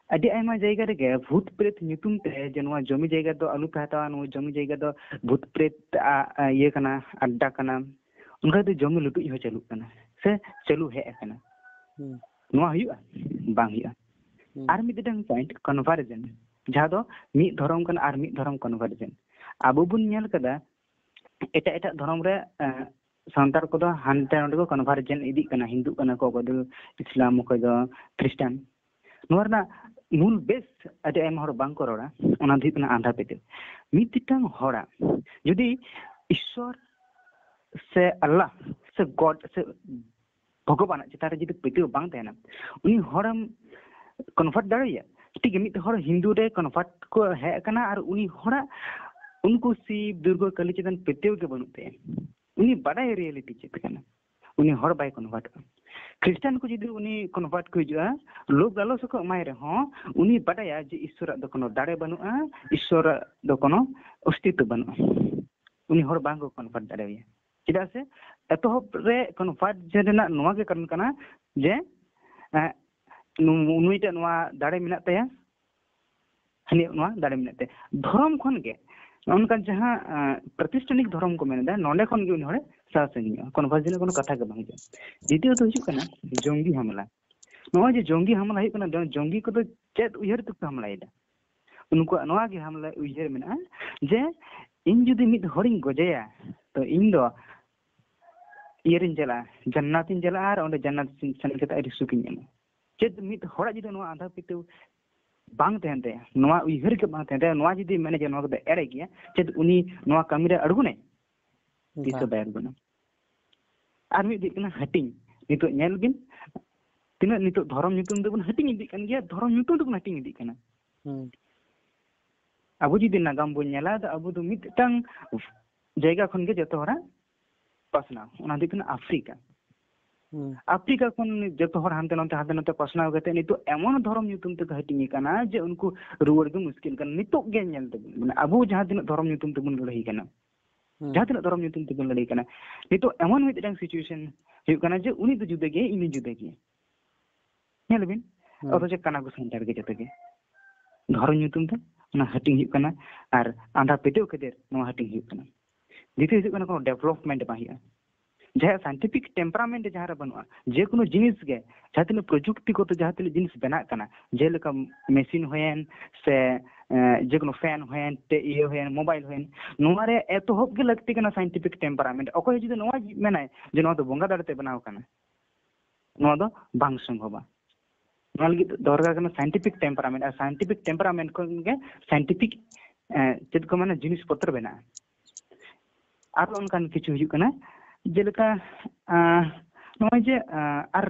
Speaker 3: अभी आयमा जायगा रे भूत प्रेत ᱧᱩᱛᱩᱢ তে जे नोआ जमी जायगा दो आलू पे हतावा नो जमी जायगा दो भूत प्रेत ये कना अड्डा कना उनका तो जमी लुटुज हो चालू कना से चालू है कना नोआ हुआ बांग हुआ आर मिदटन पॉइंट कन्वर्जन जहां दो मी धर्म कना आर मी धर्म कन्वर्जन आबो बुन नेल कदा एटा एटा धर्म रे संतार को दो हानते नोडे को कन्वर्जन इदी कना हिंदू कना को दो इस्लाम को दो क्रिश्चियन नोरना मूल बेस अदे एम हर बांग करोड़ा ओना दी कना आंधा पेते मिदटन होड़ा यदि ईश्वर से अल्लाह से गॉड से भगवान चितारे जदि पेते बांग तहना उनी हरम कन्वर्ट दाड़िया ठीक है मिद हर हिंदू रे कन्वर्ट को है कना और उनी हरा उनको शिव दुर्गा काली चितन पेते के बनुते उनी बड़ा रियलिटी चित कना उनी हर बाय कन्वर्ट ख्रिस्टान को जुदी उनी कन्वर्ट को हिजुआ लोग गालोस को एमाय रहो उनी बाडाया जे ईश्वर दो कोनो दाड़े बनुआ ईश्वर दो कोनो अस्तित्व बनुआ उनी हर बांग को कन्वर्ट दाड़ेया चेदा से एतोहब रे कन्वर्ट जेना नोवा के कारण कना जे उनीटा नोवा दाड़े मिना तया हनी नोवा दाड़े मिना ते धर्म खन के उनका जहां प्रतिष्ठानिक धर्म को मेनदा नोंडे खन के उनी हरे सासनिया कन्वर्जन कोनो कथा के बांग द्वितीय तो हिजु कना जंगी हमला नोवा जे जंगी हमला है कना जंगी को तो चेत उयहर तक हमला इदा उनको नोवा के हमला उयहर मेना जे इन जुदी मिद हरिन गजेया तो इन दो इयरिन जला जन्नतिन जला आर ओंडे जन्नत सन केता आदि सुकिन एम चेत मिद हरा जुदी नोवा आधा पितु बांग तहनते नोवा उयहर के बांग तहनते नोवा जुदी मैंने जे नोवा के एड़े गया चेत उनी नोवा कामी रे अड़गुने तीसो बायर बना आर मिद दिकना हटिंग नितो नेल बिन तिना नितो धर्म नितुम देबन हटिंग इदी कन गया धर्म नितुम देबन हटिंग इदी कना अबु जुदी नागाम बन नेला द अबु दो मिदटांग जायगा खन के जतो हरा पासना ओना दिकना अफ्रीका अफ्रीका खन जतो हर हानते नते पासना गते नितो एमन धर्म नितुम ते हटिंग कना जे उनको रुवर के मुश्किल कन नितो गे नेल देबन माने अबु जहां दिन धर्म नितुम ते बन लड़ाई कना जहां दिन धर्म नितुम ते बन लड़ाई कना नितो एमन मिदटांग सिचुएशन हुयु कना जे उनी तो जुदे गे इनी जुदे गे नेल बिन और जे कना को सेंटर के जते गे धर्म नितुम ते ना हटिंग हुयु कना और आंधा पेटेव कदेर नो हटिंग हुयु कना द्वितीय हुयु कना कोनो डेवलपमेंट बाहिया जहां साइंटिफिक टेम्परामेंट जहां बनुआ जे कोनो जिनिस गे जहां तिन प्रजुक्ति को तो जहां तिन जिनिस बना कना जे लेका मशीन होयन से जे कोनो फैन होयन ते ये होयन मोबाइल होयन नोवा रे एतोहब गे लगती कना साइंटिफिक टेम्परामेंट अकोय जुदी नोवा मेनाय जे नोवा तो बोंगा दाड़ते बनाव कना नोवा दो बांग संभवा नोवा लगी दरकार कना साइंटिफिक टेम्परामेंट को गे साइंटिफिक चेद को माने जिनिस पत्र बना आर उनकान किछु हुयु कना जेलेका नोय जे आर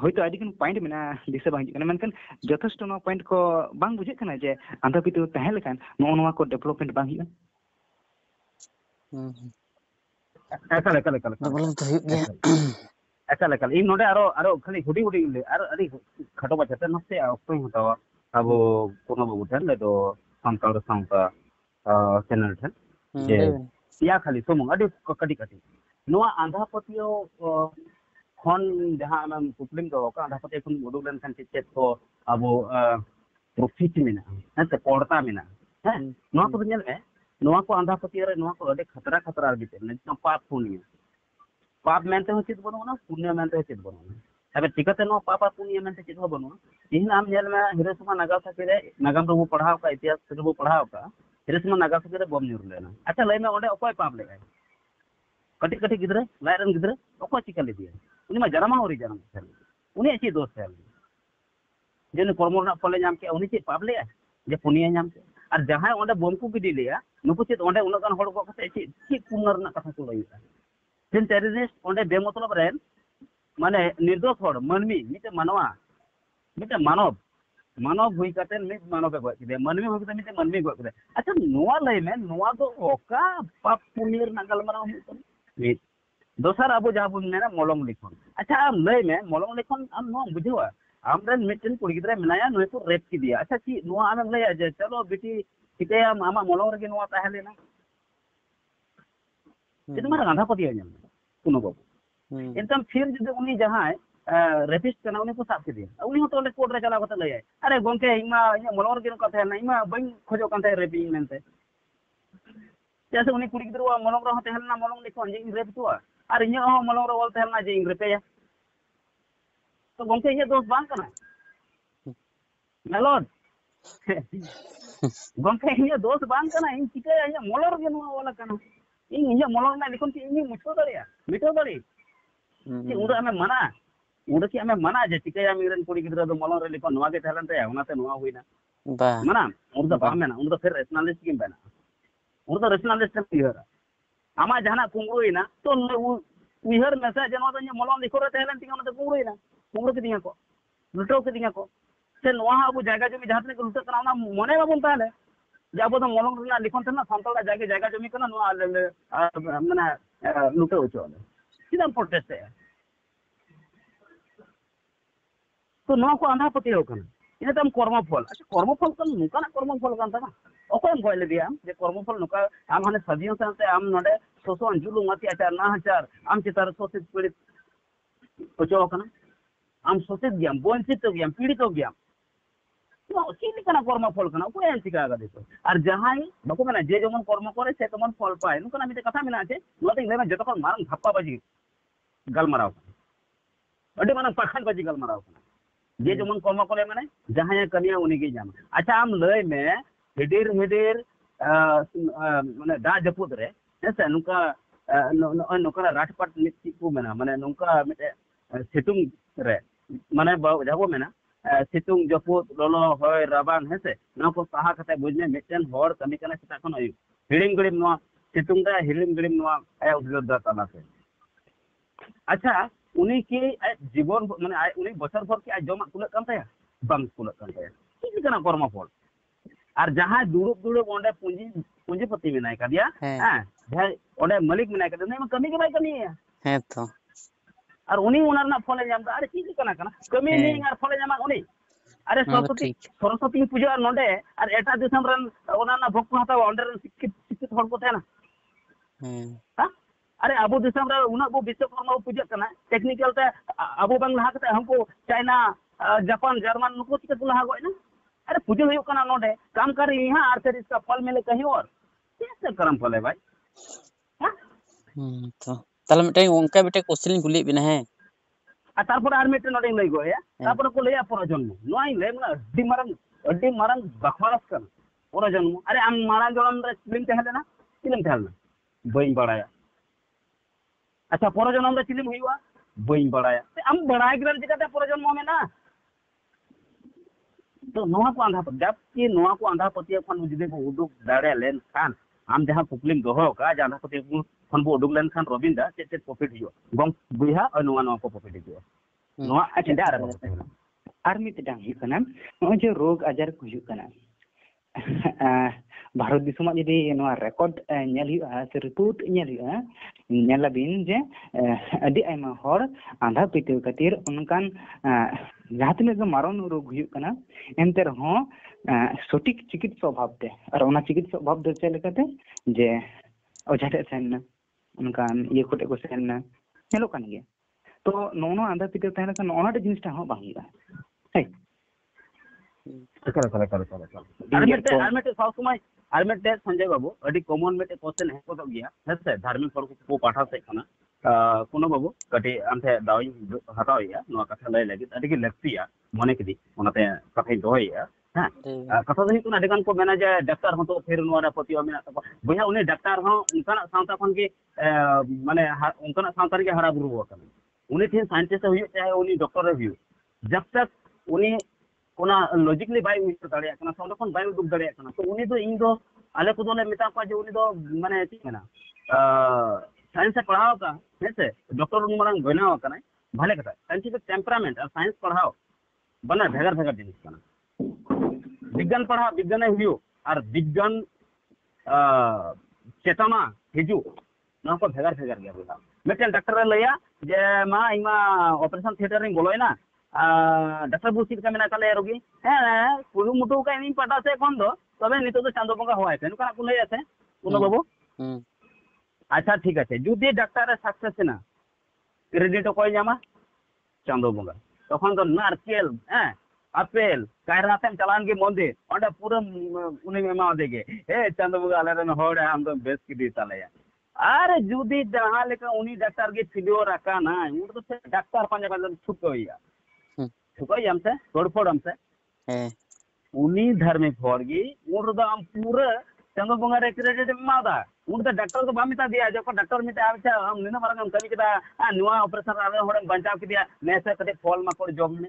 Speaker 3: होयतो आदि कन पॉइंट मेना दिसे बांग कना मेनकन जथेष्ट नो पॉइंट को बांग बुझे कना जे आंधा पितु तहे लेखान नोवा को डेवलपमेंट बांग हिया
Speaker 1: एकल
Speaker 2: प्रॉब्लम तो हुई गया
Speaker 1: एकल इन नोडे आरो खाली हुडी हुडी ले आरो अड़ी खटो बचते नसे अक्तो हतावा अब कोनो बाबू ठन ले तो संतार संता चैनल ठन जे या खाली सुमुंग अड़ी कटी कटी नोआ आंधा पतियो खन जहां आम कुपलिंग दो का आंधा पतियो खन उडुक लेन खान चेत को अब प्रॉफिट मेना हते पड़ता मेना है नोआ को नेल में नोआ को आंधा पतियो रे नोआ को अड़ी खतरा बिते ने पाप पुण्य पाप मेनते हो चित बनो पुण्य मेनते हो चित बनो अबे टिकते नो पाप पुण्य मेनते चित हो बनो इन आम नेल में हिरोशिमा नागासाकी रे नागाम रो पढ़ाव का इतिहास रो पढ़ाव का हिरोशिमा नागासाकी रे बम न्यूर लेना अच्छा लय में ओंडे अकोय पाप ले कटी कटी गिद्रे लायरन गिद्रे अकोय चिका ले दिया उनी मा जन्मा होरी जन्म थे उनी ची दोष थे जेन कर्म रना फले नाम के उनी ची पाप ले जे पुण्य नाम के और जहां ओंडे बम को गिडी लिया नुकु ची ओंडे उनगान होड़ को कते ची पुण्य रना कथा को लइया जेन टेररिस्ट ओंडे बेमतलब रेन माने निर्दोष होड़ मनमी मिते मानव मानव हुई कते मित मानव गो के मनमी हुई कते मिते मनमी गो के अच्छा नोआ लय में नोआ तो ओका पाप पुण्य रना गलमरा हो मित दोसर अब जहां बुन मेना मलम लिखन अच्छा आम लय में मलम लिखन आम नो बुझेवा आमरन मिटन कुड़ी गिदरा मेनाया नोय को रेप की दिया अच्छा ची नोआ आम लय जे चलो बेटी किते आमा मलम रे नोआ ताहे लेना कित मारा आंधा पतिया जन कुनो बाबू एकदम फिर जदि उनी जहां रेपिस्ट कना उनी को साफ के दिया उनी हो तो कोर्ट रे चला कते लय अरे गोंके इमा मलम रे को ताहे ना इमा बइन खोजो कांते रेपिंग मेनते जैसे उनी कुड़ी गिदरा मलम रे ताहे ना मलम लिखन जे रेप तुआ और इन मलम रे ताहे ना जे रेपेया तो गोंके ये दोष बांग कना मेलोड गोंके ये दोष बांग कना इन चिका इन मलम रे नो वाला कना इन मलम ना लिखन कि इन मुछो दरिया मिटो दरी कि उड़ा हमें मना जे चिका मिरन कुड़ी गिदरा दो मलम रे लिखन नोवा के थालन ते उनाते नोवा हुइना
Speaker 2: बा
Speaker 1: मना उन तो बाम मेना उन तो फिर रेशनलिस्ट की बना उन तो रेशनलिस्ट की हरा आमा जहाना कुंगुइना तो उहर में से जनो तो मलम लिखो रे थालन तिंगा तो कुंगुइना कुंगु के दिया को लुटो के दिया को से नोवा अब जायगा जमी जहां तने लुटो कना ना मने बाबन ताले जाबो तो मलम रे लिखन तना संतला जायगा जमी कना नोवा माने लुटो चले सीधा प्रोटेस्ट है तो नवा को आंधा पतियो कना इन तम कर्मफल अच्छा कर्मफल कन नुकाना कर्मफल कान तमा ओकोम गय ले दिया जे कर्मफल नुका आम हाने सदियों साथे आम नडे सोसोन जुलुम अति आचार नाहचार आम चितार सोसित पीड़ित पचो कना आम सोसित गयाम वंचित गयाम पीड़ित गयाम तो चीनी कना कर्मफल कना को एन चिका गा देतो और जहां बको मना जे जमन कर्म करे से तमन फल पाए नुकाना मिते कथा मिना छे नोते लेना जतो kon मारन धप्पा बाजी गलमराव अडे माना पाखन बाजी गलमराव जे जमन कर्म करे माने जहां कनिया उनी के जाम अच्छा आम लय में हेडीर हेडीर माने दा जपुद रे हेसे नुका नुका राटपाट निति को मेना माने नुका मिते सितुंग रे माने जाबो मेना सितुंग जपुद लोलो होय राबांग हेसे ना को सहा कते बुझने मिटन होर कमी कना सेटा खन आयु हिडिंग गड़िम नो सितुंग दा हिडिंग गड़िम नो आय उद्योग दा तला से अच्छा उनी के जीवन माने उनी बছর भर के जमा कुलक कान ताया बांग कुलक कान ताया की कना कर्मफल और जहां दुड़ुब दुड़ुब ओंडे पूंजीपति मेनाय कादिया हां जहां ओंडे मालिक मेनाय कादिया नहीं कमी के बाय कमिया
Speaker 2: है तो
Speaker 1: और उनी उनारना फले जाम अरे की कना कना कमी नहीं और फले जामा उनी अरे सरस्वती पूजा नोंडे और एटा दिसम रन ओनाना भक्ति हता ओंडे रन शिक्षित हर को थाना हां अरे अबो दिसम रे उना बो विश्वकर्मा पूजा कना टेक्निकल ते अबो बांग लहा कते हमको चाइना जापान जर्मन नुको चिक लहा गयना अरे पूजा हुई कना नोंडे काम कर यहाँ और फिर इसका फल मिले कहीं और कैसे कर्म फल है भाई
Speaker 2: तो ताले मिटे उनका बेटे क्वेश्चन कुली बिना है
Speaker 1: तारपर आर मिटे नोंडे लई गया तारपर को लेया परजन्म नोई ले ना अड्डी मारन बखवारस कर परजन्म अरे आम मारा जन्म रे फिल्म तहलेना फिल्म तहलना बई बड़ाया अच्छा परजन्म रे फिल्म हुईवा बई बड़ाया आम बड़ाय गिरल जिकाते परजन्म में ना तो नोआ को आंधा जब कि नोआ को आंधा पतिया खन जुदे को उडुक दाड़े लेन खान आम जहां कुकलिम दोहो का आंधा पतिया खन बो उडुक लेन खान रबिंदा चेत प्रॉफिट हियो गम बुहा और नोआ को प्रॉफिट हियो नोआ अच्छा दार
Speaker 3: आर मित डांग हियो कना नो जे रोग आजार को हियो कना भारत दिसम जदि नोआ रेकॉर्ड नेल हियो से रिपोर्ट नेल हियो नेला बिन जे अदि आइमा हर आंधा पिते खातिर उनकान जहाँ तक मारण रोग हुई कना एनते रहो सटीक चिकित्सा अभाव ते और ओना चिकित्सा अभाव दे चलते जे ओझाटे सेन उनकान ये कोटे को सेन नेलो कान गया तो नोनो आंधा पिते तहना का नोनाटे जिनिसटा हो बांगिया है
Speaker 1: कर आरमेटे साउ समय आरमेटे संजय बाबू अडी कॉमन मेटे क्वेश्चन है को गया हेसे धार्मिक पर को पाठा से कना कोनो बाबू कटी आमथे दावी हटावया नोआ कथा लय लगी अडी के लगतिया मने कदी ओनाते कथा दोहया हां कथा दही कोना डेगान को मेना जे डॉक्टर हो तो फिर नोरा पतियो मेना तो बया उनी डॉक्टर हो उनका सावता खन के माने उनका सावता के हरा बुरु होकन उनी थे साइंटिस्ट हुई चाहे उनी डॉक्टर हुई जब तक उनी कोना लॉजिकली बाय उइस दाड़िया कना सोंड कोन बाय उदुक दाड़िया कना तो उनी दो इन दो आले को दोने मिता को जे उनी दो माने ठीक मेना साइंस से पढ़ाओ का हेसे डॉक्टर उनमरंग बनाओ कना भले कथा साइंटिफिक टेम्परामेंट और साइंस पढ़ाओ बना भेगर भेगर जिनिस कना विज्ञान पढ़ाओ विज्ञान हुयो और विज्ञान चेतना हिजु ना को भेगर भेगर गया बोला मेटल डॉक्टर लया जे मा इमा ऑपरेशन थिएटर रे बोलोयना डॉक्टर बुसित का मेना ताले रोगी है कुलु मुटु का इन पटा से कोन दो तबे नितो तो चांदो बंगा होय छै नुका को लय আছে कोनो बाबू अच्छा ठीक है जुदी डॉक्टर सक्सेस ना क्रेडिट कोई जामा चांदो बंगा तखन तो नारकेल आपेल कायरातेम चलान के मंदिर ओंडा पूरा उनी मेमा देगे ए चांदो बंगा आले रे होड़ हम तो बेस की दी ताले अरे जुदी जहां लेका उनी डॉक्टर के फिलियो रखा ना उन तो डॉक्टर पंजा का छुप गया छुपाई हमसे तोड़फोड़ हमसे उनी धर्मिक फोड़गी उन तो हम पूरा चंदो बंगा रे क्रेडिट मादा उन तो डॉक्टर को बामिता दिया जो डॉक्टर मिता आछा हम निना मारंग हम कमी केदा नुआ ऑपरेशन आवे होड़े बंचाव के दिया नेसे कते फॉल मा कोड जॉब में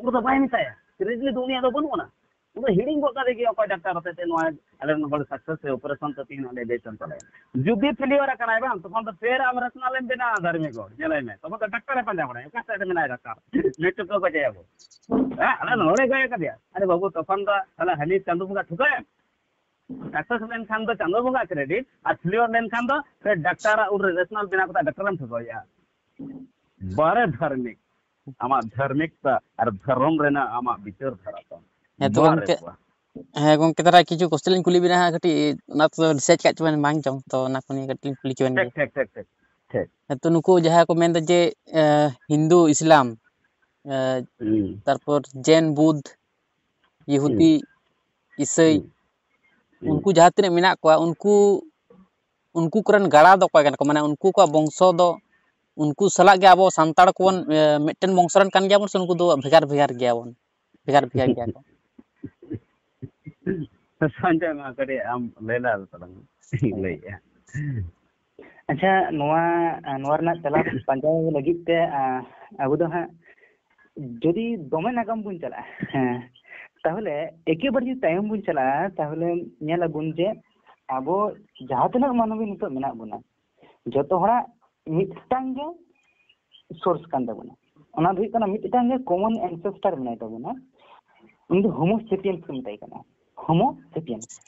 Speaker 1: उन तो बाय मिता क्रेडिट दुनिया तो बनु ना उन हिडिंग को करे कि कोई डॉक्टर होते ते नुआ अले होड़ सक्सेस से ऑपरेशन तो तीन ले देसन चले जुदी फेलियर कराय बा तो तो फिर हम रचना लेन देना धर्मिक को जेले में तो डॉक्टर पंजा पड़े का से में ना डॉक्टर नेट तो को जाय वो अले नोड़े गए का दिया अरे बाबू तखन तो अले हनी चंदू बंगा ठुके सक्सेस लेन खान तो चंदो बंगा क्रेडिट और फेलियर लेन खान तो फिर डॉक्टर और रचना बिना को डॉक्टर हम ठुकया बारे धार्मिक आमा धार्मिकता और धर्म रेना आमा विचार धारा तो
Speaker 2: हे तो गंके हे गंके तारा किछु क्वेश्चन लिंग कुली बिना कटी ना तो रिसर्च का चबन मांग चम तो ना कोनी कटी कुली चबन
Speaker 1: ठीक ठीक ठीक ठीक
Speaker 2: तो नुको जहा को मेन जे हिंदू इस्लाम तारपर जैन बुद्ध यहूदी ईसाई उनको जहाँ तीन मेना को उनको उनको करन गाड़ा दो को माने उनको को वंशो दो उनको सलाह गया अब सानताड़ को मिटन वंशरन कान गया उनको दो भेगार भेगार गया भेगार भेगार गया को
Speaker 1: संजय मा करे आम लेला तलंग ले
Speaker 3: अच्छा नोआ नोरना तला पंजाब लगित ते अब दो हां जदि दोमे नागाम बुन चला ताहले एके बार जी तायम बुन चला ताहले नेला बुन जे अब जहाँ तना मानवी नित मेना बुना जतो हरा मिटटांग गे सोर्स कान दबना ओना दुई कना मिटटांग गे कॉमन एंसेस्टर मेना दबना उन दो होमो सेपियंस को मिताई कना होमो सेपियंस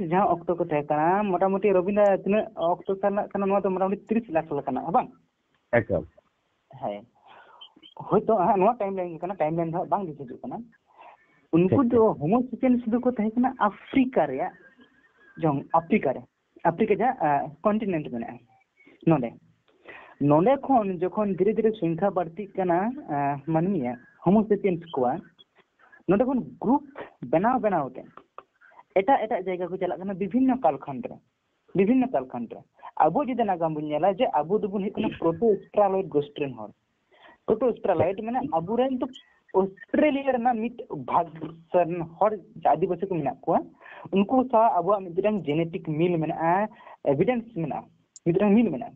Speaker 3: जहाँ ऑक्टो को तय कना मोटामोटी रविंद्र तिना ऑक्टो कना कना नोआ तो मोटामोटी 30 लाख लकना बांग
Speaker 1: एकदम
Speaker 3: है होय तो नोआ टाइमलाइन कना टाइमलाइन दा बांग दिसु कना उनको जो होमो सेपियंस दो को तय कना अफ्रीका रे जंग अफ्रीका जा कॉन्टिनेंट में नोडे नोडे खन जखन धीरे धीरे संख्या बढ़ती कना मानमिया होमो सेपियंस को नोडे खन ग्रुप बनाव बनावते एटा एटा जगह को चला कना विभिन्न कालखंड रे अबो जदि नागाम बुन नेला जे अबो दुबुन हिकना प्रोटोस्ट्रालॉइड गोस्ट्रेन हर प्रोटोस्ट्रालॉइड माने अबुरेन तो ऑस्ट्रेलिया रे ना मिट भाग सन हर आदिवासी को मेना को उनको सा अब मिदरंग जेनेटिक मिल मेना एविडेंस मेना मिदरंग मिल मेना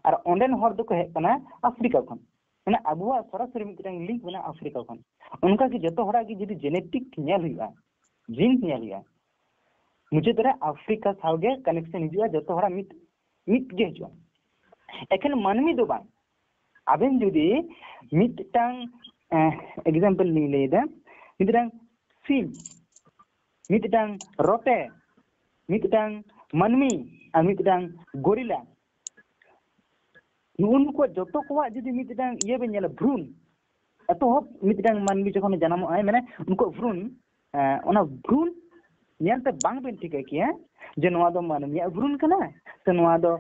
Speaker 3: और ओंडेन हर दो को हे कना अफ्रीका खन माने अबुआ सरासरी मिदरंग लिंक मेना अफ्रीका खन उनका कि जतो हरा की जदि जेनेटिक नेल हुआ जीन नेल हुआ मुझे तरह अफ्रीका सावगे कनेक्शन हिजुआ जतो हरा मिट गे जो एखन मानमी दो बांग आबेन जदि मिटटांग एग्जांपल नि लेदा मिदरंग सिम मिदरंग रोटे मिदरंग मानमी आ मिदरंग गोरिला उनको जतो को जदि मिदरंग ये बे नेला भ्रूण अतो मिदरंग मानमी जखन जन्म आय माने उनको भ्रूण ओना भ्रूण नेलते बांग बेन ठीक है किया जे नोआ दो मानमी भ्रूण कना तो नोआ दो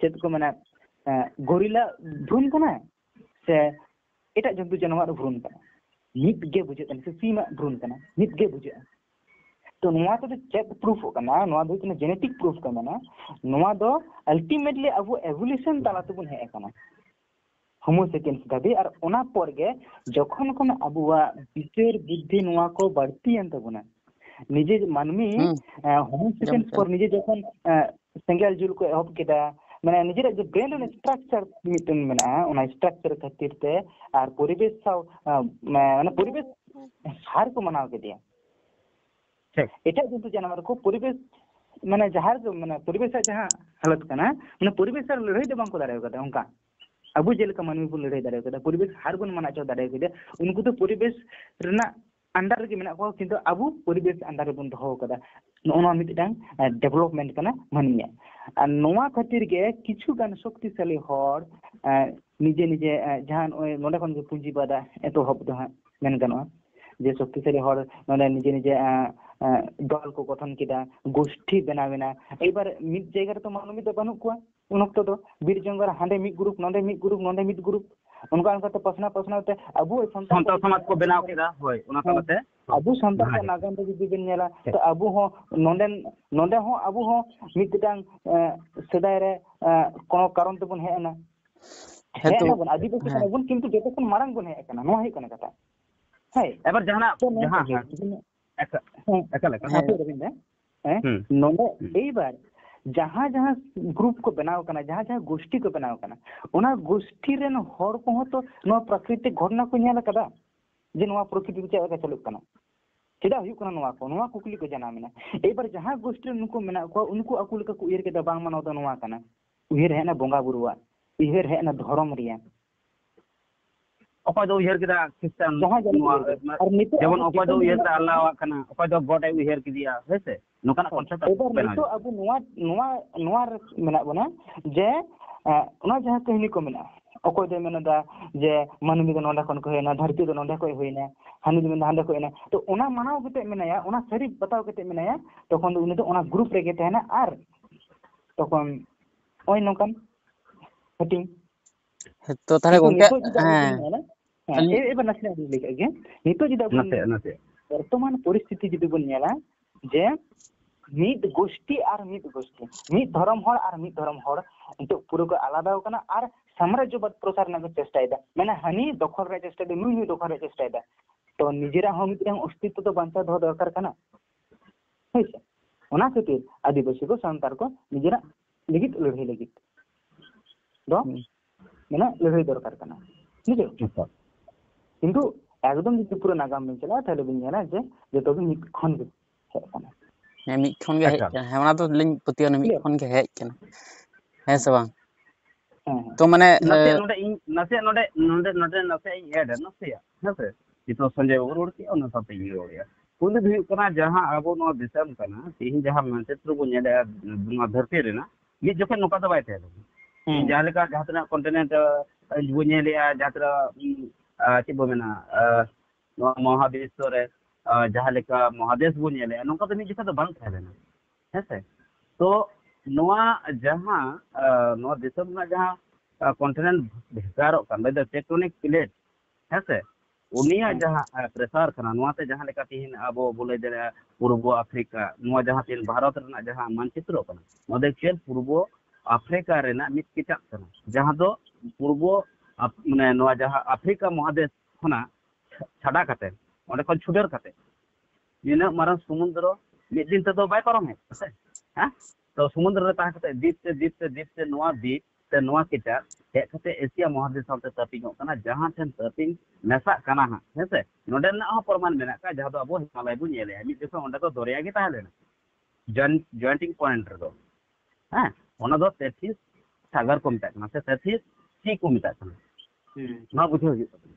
Speaker 3: चेत को माने गोरिला भ्रूण कना से एटा जंतु जानवर भ्रूण कना नित गे बुझे कना से सीमा भ्रूण कना नित गे बुझे तो नोआ तो चेक प्रूफ कना नोआ दो कना जेनेटिक प्रूफ कना नोआ दो अल्टीमेटली अब एवोल्यूशन ताला तबुन हे कना होमो सेपियंस दाबी और ओना पर गे जखन कोन अबुआ विचार बुद्धि नोआ को बढ़ती एन तबुना निजे मानमी होमो सेपियंस पर निजे जखन सेंगेल जुल को एहब केदा माने निजे जो ब्रेन स्ट्रक्चर मिटन मेना ओना स्ट्रक्चर खातिर ते और परिवेश साव माने परिवेश हार को मनाव के दिया ठीक एटा जंतु जानवर को परिवेश माने जहार जो माने परिवेश जहां हालत कना माने परिवेश लड़ाई दे बांको दारे कदा उनका अबु जेल का मानवी को लड़ाई दारे कदा परिवेश हार गुण मना चो दारे कदा उनको तो परिवेश रना अंडर के मेना को किंतु अबु परिवेश अंडर बुन दहो कदा नोना मिटडांग डेवलपमेंट कना मानमिया और नोआ खातिर के किछु गान शक्तिशाली हर निजे निजे जहां नोडा खन के पुंजीवादा एतो हब दो मेन गनवा जे शक्तिशाली हर नोडा निजे निजे दल को गठन किदा गोष्ठी बनावेना एबार मिट जगह तो मानमी तो बानु को उन वक्त तो बीर जंगल हांडे मिट ग्रुप नोडे मिट ग्रुप उनका उनका तो पसना ते अबु संतान
Speaker 1: समाज को बनाव केदा होय उना तलते
Speaker 3: अबु संतान को नागाम तो जदि बेन नेला तो अबु हो नोडे हो अबु हो मिटदांग सदाय रे कोनो कारण तो बन हेना हेतो बन आदिवासी को बन किंतु जेतो कोन मारंग बन हेना नो हे कना कथा है एबार जहाना जहां नोडे एबार जहां जहां ग्रुप को बनाव कना जहां जहां गोष्ठी को बनाव कना ओना गोष्ठी रेन हर को हो तो नो प्राकृतिक घटना को नेला कदा जे नो प्रकृति के चेका चलुक कना चेदा हुई कना नो कुकली को जाना मेना एबार जहां गोष्ठी उनको मेना को उनको अकुल का उयर के दा बांग मानो तो नो कना उयर है ना बोंगा बुरुआ उयर है ना धर्म रिया
Speaker 1: अपाय दो उयर केदा क्रिश्चियन जेवन अपाय दो उयर अल्लाह कना अपाय दो गॉड आई उयर किदिया हेसे नोकाना कॉन्सेप्ट
Speaker 3: एबार तो अब नोआ मेना बना जे ओना जहां कहानी को मेना ᱚᱠᱚᱭ ᱫᱚᱭ ᱢᱮᱱᱫᱟ ᱡᱮ ᱢᱟᱹᱱᱢᱤ ᱫᱚ ᱱᱚᱰᱮ ᱠᱷᱚᱱ ᱠᱚ ᱦᱩᱭᱱᱟ, ᱫᱷᱟᱹᱨᱛᱤ ᱫᱚ ᱱᱚᱰᱮ ᱠᱷᱚᱱ ᱦᱩᱭᱱᱟ, ᱦᱟᱹᱱᱤ ᱫᱚ ᱢᱮᱱᱫᱟ ᱦᱟᱸᱰᱮ ᱠᱷᱚᱱ ᱦᱩᱭᱱᱟ, ᱛᱚ ᱚᱱᱟ ᱢᱟᱱᱟᱣ ᱠᱟᱛᱮ ᱢᱮᱱᱟᱭᱟ, ᱚᱱᱟ ᱥᱟᱹᱨᱤ ᱵᱟᱛᱟᱣ ᱠᱟᱛᱮ ᱢᱮᱱᱟᱭᱟ, ᱛᱚᱠᱷᱚᱱ ᱫᱚ ᱩᱱᱤ ᱫᱚ ᱚᱱᱟ ᱜᱨᱩᱯ ᱨᱮᱜᱮ ᱛᱟᱦᱮᱱᱟ ᱟᱨ ᱛᱚᱠᱷᱚᱱ ওই নৌকান হেটিং
Speaker 2: তো তাহলে গᱚᱝᱠᱮ
Speaker 3: হ্যাঁ এবার নাসিনা লিখে আগে নিতো যদি বর্তমান পরিস্থিতি যদি বন নেলা যে মিদ গোষ্ঠী আর মিদ গোষ্ঠী মিদ ধর্ম হড় আর মিদ ধর্ম হড় নিতো পুরো কো আলাদা কানা আর সাম্রাজ্যবাদ প্রচার না চেষ্টা এটা মানে হানি দখল রে চেষ্টা দে নুই দখল রে চেষ্টা এটা তো নিজেরা হম মিদরাং অস্তিত্ব তো বাঁচা দহ দরকার কানা হইছে ওনা খাতির আদিবাসী কো সান্তার কো নিজেরা লিখিত লড়াই লাগিত ᱫᱚ ᱢᱟᱱᱮ ᱞᱟᱹᱲᱦᱟᱹᱭ ᱫᱚᱨᱠᱟর ᱠᱟᱱᱟ বুঝছো কিন্তু একদম যদি পুরো নাগাম ᱵᱤᱱ ᱪᱟᱞᱟᱜᱼᱟ ᱛᱟᱦᱞᱮ ᱵᱤᱱ ᱧᱮᱞᱟ ᱡᱮ ᱡᱚᱛᱚ ᱜᱮ ᱢᱤᱫ ᱠᱷᱚᱱ ᱜᱮ ᱦᱮᱡ ᱠᱟᱱᱟ
Speaker 2: ᱦᱮᱸ ᱢᱤᱫ ᱠᱷᱚᱱ ᱜᱮ ᱦᱮᱡ ᱠᱟᱱᱟ ᱦᱮᱸ ᱚᱱᱟ ᱫᱚ ᱞᱤᱧ ᱯᱟᱹᱛᱭᱟᱹᱣ ᱢᱤᱫ ᱠᱷᱚᱱ ᱜᱮ ᱦᱮᱡ ᱠᱟᱱᱟ ᱦᱮᱸ ᱥᱮ ᱵᱟᱝ ᱛᱚ ᱢᱟᱱᱮ
Speaker 1: ᱱᱟᱥᱮ ᱱᱚᱰᱮ ᱤᱧ ᱱᱟᱥᱮ ᱱᱚᱰᱮ ᱱᱟᱥᱮ ᱤᱧ ᱮᱰ ᱱᱟᱥᱮᱭᱟ ᱦᱮᱸᱥᱮ ᱱᱤᱛᱚᱜ ᱥᱚᱧᱡᱚᱭ ᱵᱟᱵᱩ ᱨᱚᱲ ᱠᱮᱜᱼᱟ ᱚᱱᱟ ᱥᱟᱶᱛᱮ ᱤᱧ ᱨᱚᱲᱮᱜᱼᱟ ᱯᱩᱭᱞᱩ ᱫᱚ ᱦᱩᱭᱩᱜ ᱠᱟᱱᱟ ᱡᱟᱦᱟᱸ ᱟᱵᱚ ᱱᱚᱣᱟ ᱫᱤᱥᱚᱢ ᱠᱟᱱᱟ ᱛᱮᱦᱮᱧ ᱡᱟᱦᱟᱸ ᱢᱟᱱᱪᱤᱛᱨᱚ ᱵᱚᱱ ᱧᱮᱞᱮᱜᱼᱟ ᱱᱚᱣᱟ ᱫᱷᱟᱹᱨᱛᱤ ᱨᱮᱱᱟᱜ ᱢᱤᱫ ᱡᱚᱠᱷᱚᱱ ᱱᱚᱝᱠᱟ ᱫᱚ ᱵᱟᱭ ᱛᱟᱦᱮᱸ ᱞᱮᱱᱟ ᱡᱟᱦᱟᱸ ᱞᱮᱠᱟ ᱡᱟᱦᱟᱸ ᱛᱤᱱᱟᱹᱜ ᱠᱚᱱᱴᱤᱱᱮᱱᱴ ᱵᱚᱱ ᱧᱮᱞᱮᱜᱼᱟ ᱡᱟᱦᱟᱸ ᱛᱤᱱᱟᱹᱜ ᱪᱮᱫ ᱵᱚ ᱢᱮᱱᱟ ᱱᱚᱣᱟ ᱢᱚᱦᱟᱵᱤᱥᱥᱚ ᱨᱮ ᱡᱟᱦᱟᱸ ᱞᱮᱠᱟ ᱢᱚᱦᱟᱫᱮᱥ ᱵᱚᱱ ᱧᱮᱞᱮᱜᱼᱟ ᱱᱚᱝᱠᱟ ᱫᱚ ᱢᱤᱫ ᱡᱚᱠᱷᱚᱱ ᱫᱚ ᱵᱟᱝ ᱛᱟᱦᱮᱸ ᱞᱮᱱᱟ ᱦᱮᱸᱥᱮ ᱛᱚ ᱱᱚᱣᱟ ᱡᱟᱦᱟᱸ ᱱᱚᱣᱟ ᱫᱤᱥᱚᱢ ᱨᱮᱱᱟᱜ ᱡᱟᱦᱟᱸ ᱠᱚᱱᱴᱤᱱᱮᱱᱴ ᱵᱷᱮᱜᱟᱨᱚᱜ ᱠᱟᱱ ᱫᱚ ᱴᱮᱠᱴᱚᱱᱤक ᱯᱞᱮᱴ ᱦᱮᱸᱥᱮ ᱩᱱᱤᱭᱟᱜ ᱡᱟᱦᱟᱸ ᱯᱨᱮᱥᱟᱨ ᱠᱟᱱᱟ ᱱᱚᱣᱟᱛᱮ ᱡᱟᱦᱟᱸ ᱞᱮᱠᱟ ᱛᱤᱦᱤᱧ ᱟᱵᱚ ᱵᱚ ᱞᱟᱹᱭ ᱫᱟᱲᱮᱭᱟᱜᱼᱟ ᱯᱩᱨᱵᱚ ᱟᱯᱷᱨᱤᱠᱟ ᱱᱚᱣᱟ ᱡᱟᱦᱟᱸ ᱛᱤᱦᱤᱧ ᱵᱷᱟᱨᱚᱛ ᱨᱮᱱᱟᱜ ᱡᱟᱦᱟᱸ ᱢᱟᱱᱪᱤᱛᱨᱚ ᱠᱟᱱᱟ ᱱᱚᱣᱟ ᱫᱚ ᱮᱠᱪᱩᱭᱮᱞ ᱯᱩᱨᱵᱚ ᱟᱯᱷᱨᱤᱠᱟ ᱨᱮᱱᱟᱜ ᱢᱤᱫ ᱠᱮᱪᱟᱜ ᱠᱟᱱᱟ ᱡᱟᱦᱟᱸ ᱫᱚ ᱯᱩᱨᱵᱚ ᱢᱟᱱᱮ ᱱᱚᱣᱟ ᱡᱟᱦᱟᱸ ᱟᱯᱷᱨᱤᱠᱟ ᱢᱚᱦᱟᱫᱮᱥ ᱠᱷᱚᱱᱟᱜ ᱪᱷᱟᱰᱟ ᱠᱟᱛᱮ ᱚᱸᱰᱮ ᱠᱷᱚᱱ ᱪᱷᱩᱰᱟᱹᱨ ᱠᱟᱛᱮ ᱱᱤᱱᱟᱹᱜ ᱢᱟᱨᱟᱝ ᱥᱚᱢᱩᱫᱨᱚ ᱢᱤᱫ ᱫᱤᱱ ᱛᱮᱫᱚ ᱵᱟᱭ ᱯᱟᱨᱚᱢ ᱦᱮᱡ ᱥᱮ ᱦᱮᱸ ᱛᱚ ᱥᱚᱢᱩᱫᱨᱚ ᱨᱮ ᱛᱟᱦᱮᱸ ᱠᱟᱛᱮ ᱫᱤᱯ ᱛᱮ ᱱᱚᱣᱟ ᱫᱤᱯ ᱥᱮ ᱱᱚᱣᱟ ᱠᱮᱪᱟᱜ ᱦᱮᱡ ᱠᱟᱛᱮ ᱮᱥᱤᱭᱟ ᱢᱚᱦᱟᱫᱮᱥ ᱥᱟᱶᱛᱮ ᱛᱟᱹᱯᱤᱧᱚᱜ ᱠᱟᱱᱟ ᱡᱟᱦᱟᱸ ᱴᱷᱮᱱ ᱛᱟᱹᱯᱤᱧ ᱢᱮᱥᱟᱜ ᱠᱟᱱᱟ ᱦᱟᱸᱜ ᱦᱮᱸᱥᱮ ᱱᱚᱰᱮᱱᱟᱜ ᱦᱚᱸ ᱯᱨᱚᱢᱟᱱ ᱢᱮᱱᱟᱜ ᱠᱟᱜ ᱡᱟᱦᱟᱸ ᱫᱚ ᱟᱵᱚ ᱦᱤᱢᱟᱞᱚᱭ ᱵᱚᱱ ᱧᱮᱞᱮᱜᱼᱟ ᱢᱤᱫ ᱡᱚᱠᱷᱚᱱ ᱚᱸᱰᱮ ᱫᱚ ᱫᱚᱨᱭᱟ ᱜᱮ ᱛᱟᱦᱮᱸ ᱞᱮᱱᱟ জয়েন্টিং পয়েন্ট ᱨᱮᱫᱚ ᱦᱮᱸ ᱚᱱᱟ ᱫᱚ 33 ᱥᱟᱜᱟᱨ ᱠᱚ ᱢᱮᱛᱟᱜ ᱠᱟᱱᱟ ᱥᱮ 33 ᱥᱤ ᱠᱚ ᱢᱮᱛᱟᱜ ᱠᱟᱱᱟ ᱱᱚᱣᱟ ᱵᱩᱡᱷᱟᱹᱣ ᱦᱩᱭᱩᱜ ᱛᱟᱵᱚᱱᱟ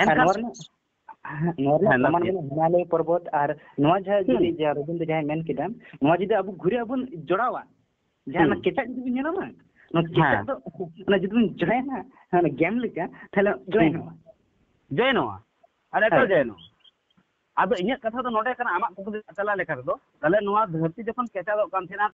Speaker 3: ᱮᱱᱠᱷᱟᱱ হিমালয় পর্বত আর নোয়া যদি রবীন্দ্র যাই মেন কেদাম নোয়া যদি আবু ঘুরে আবুন জড়াওয়া যাহা কেটাক যদি ᱧᱮᱞᱟ ᱢᱟ ᱱᱚᱣᱟ কেটাক ᱫᱚ ᱚᱱᱟ ᱡᱩᱫᱤ ᱵᱚᱱ ᱡᱚᱭᱮᱱᱟ ᱦᱟᱱᱟ ᱜᱮᱢ ᱞᱮᱠᱟ ᱛᱟᱦᱞᱮ
Speaker 1: ᱡᱚᱭᱮᱱᱚᱜᱼᱟ ᱟᱨ ᱮᱴᱟᱜ ᱡᱚᱭᱮᱱᱚᱜᱼᱟ ᱟᱫᱚ ᱤᱧᱟᱹᱜ ᱠᱟᱛᱷᱟ ᱫᱚ ᱱᱚᱰᱮ ᱠᱟᱱᱟ ᱟᱢᱟᱜ ᱠᱩᱠᱞᱤ ᱛᱮᱞᱟ ᱞᱮᱠᱟ ᱛᱮᱫᱚ ᱛᱟᱦᱞᱮ ᱱᱚᱣᱟ ᱫᱷᱟᱹᱨᱛᱤ ᱡᱚᱠᱷᱚᱱ ᱠᱮᱪᱟᱜᱚᱜ ᱠᱟᱱ ᱛᱟᱦᱮᱱᱟ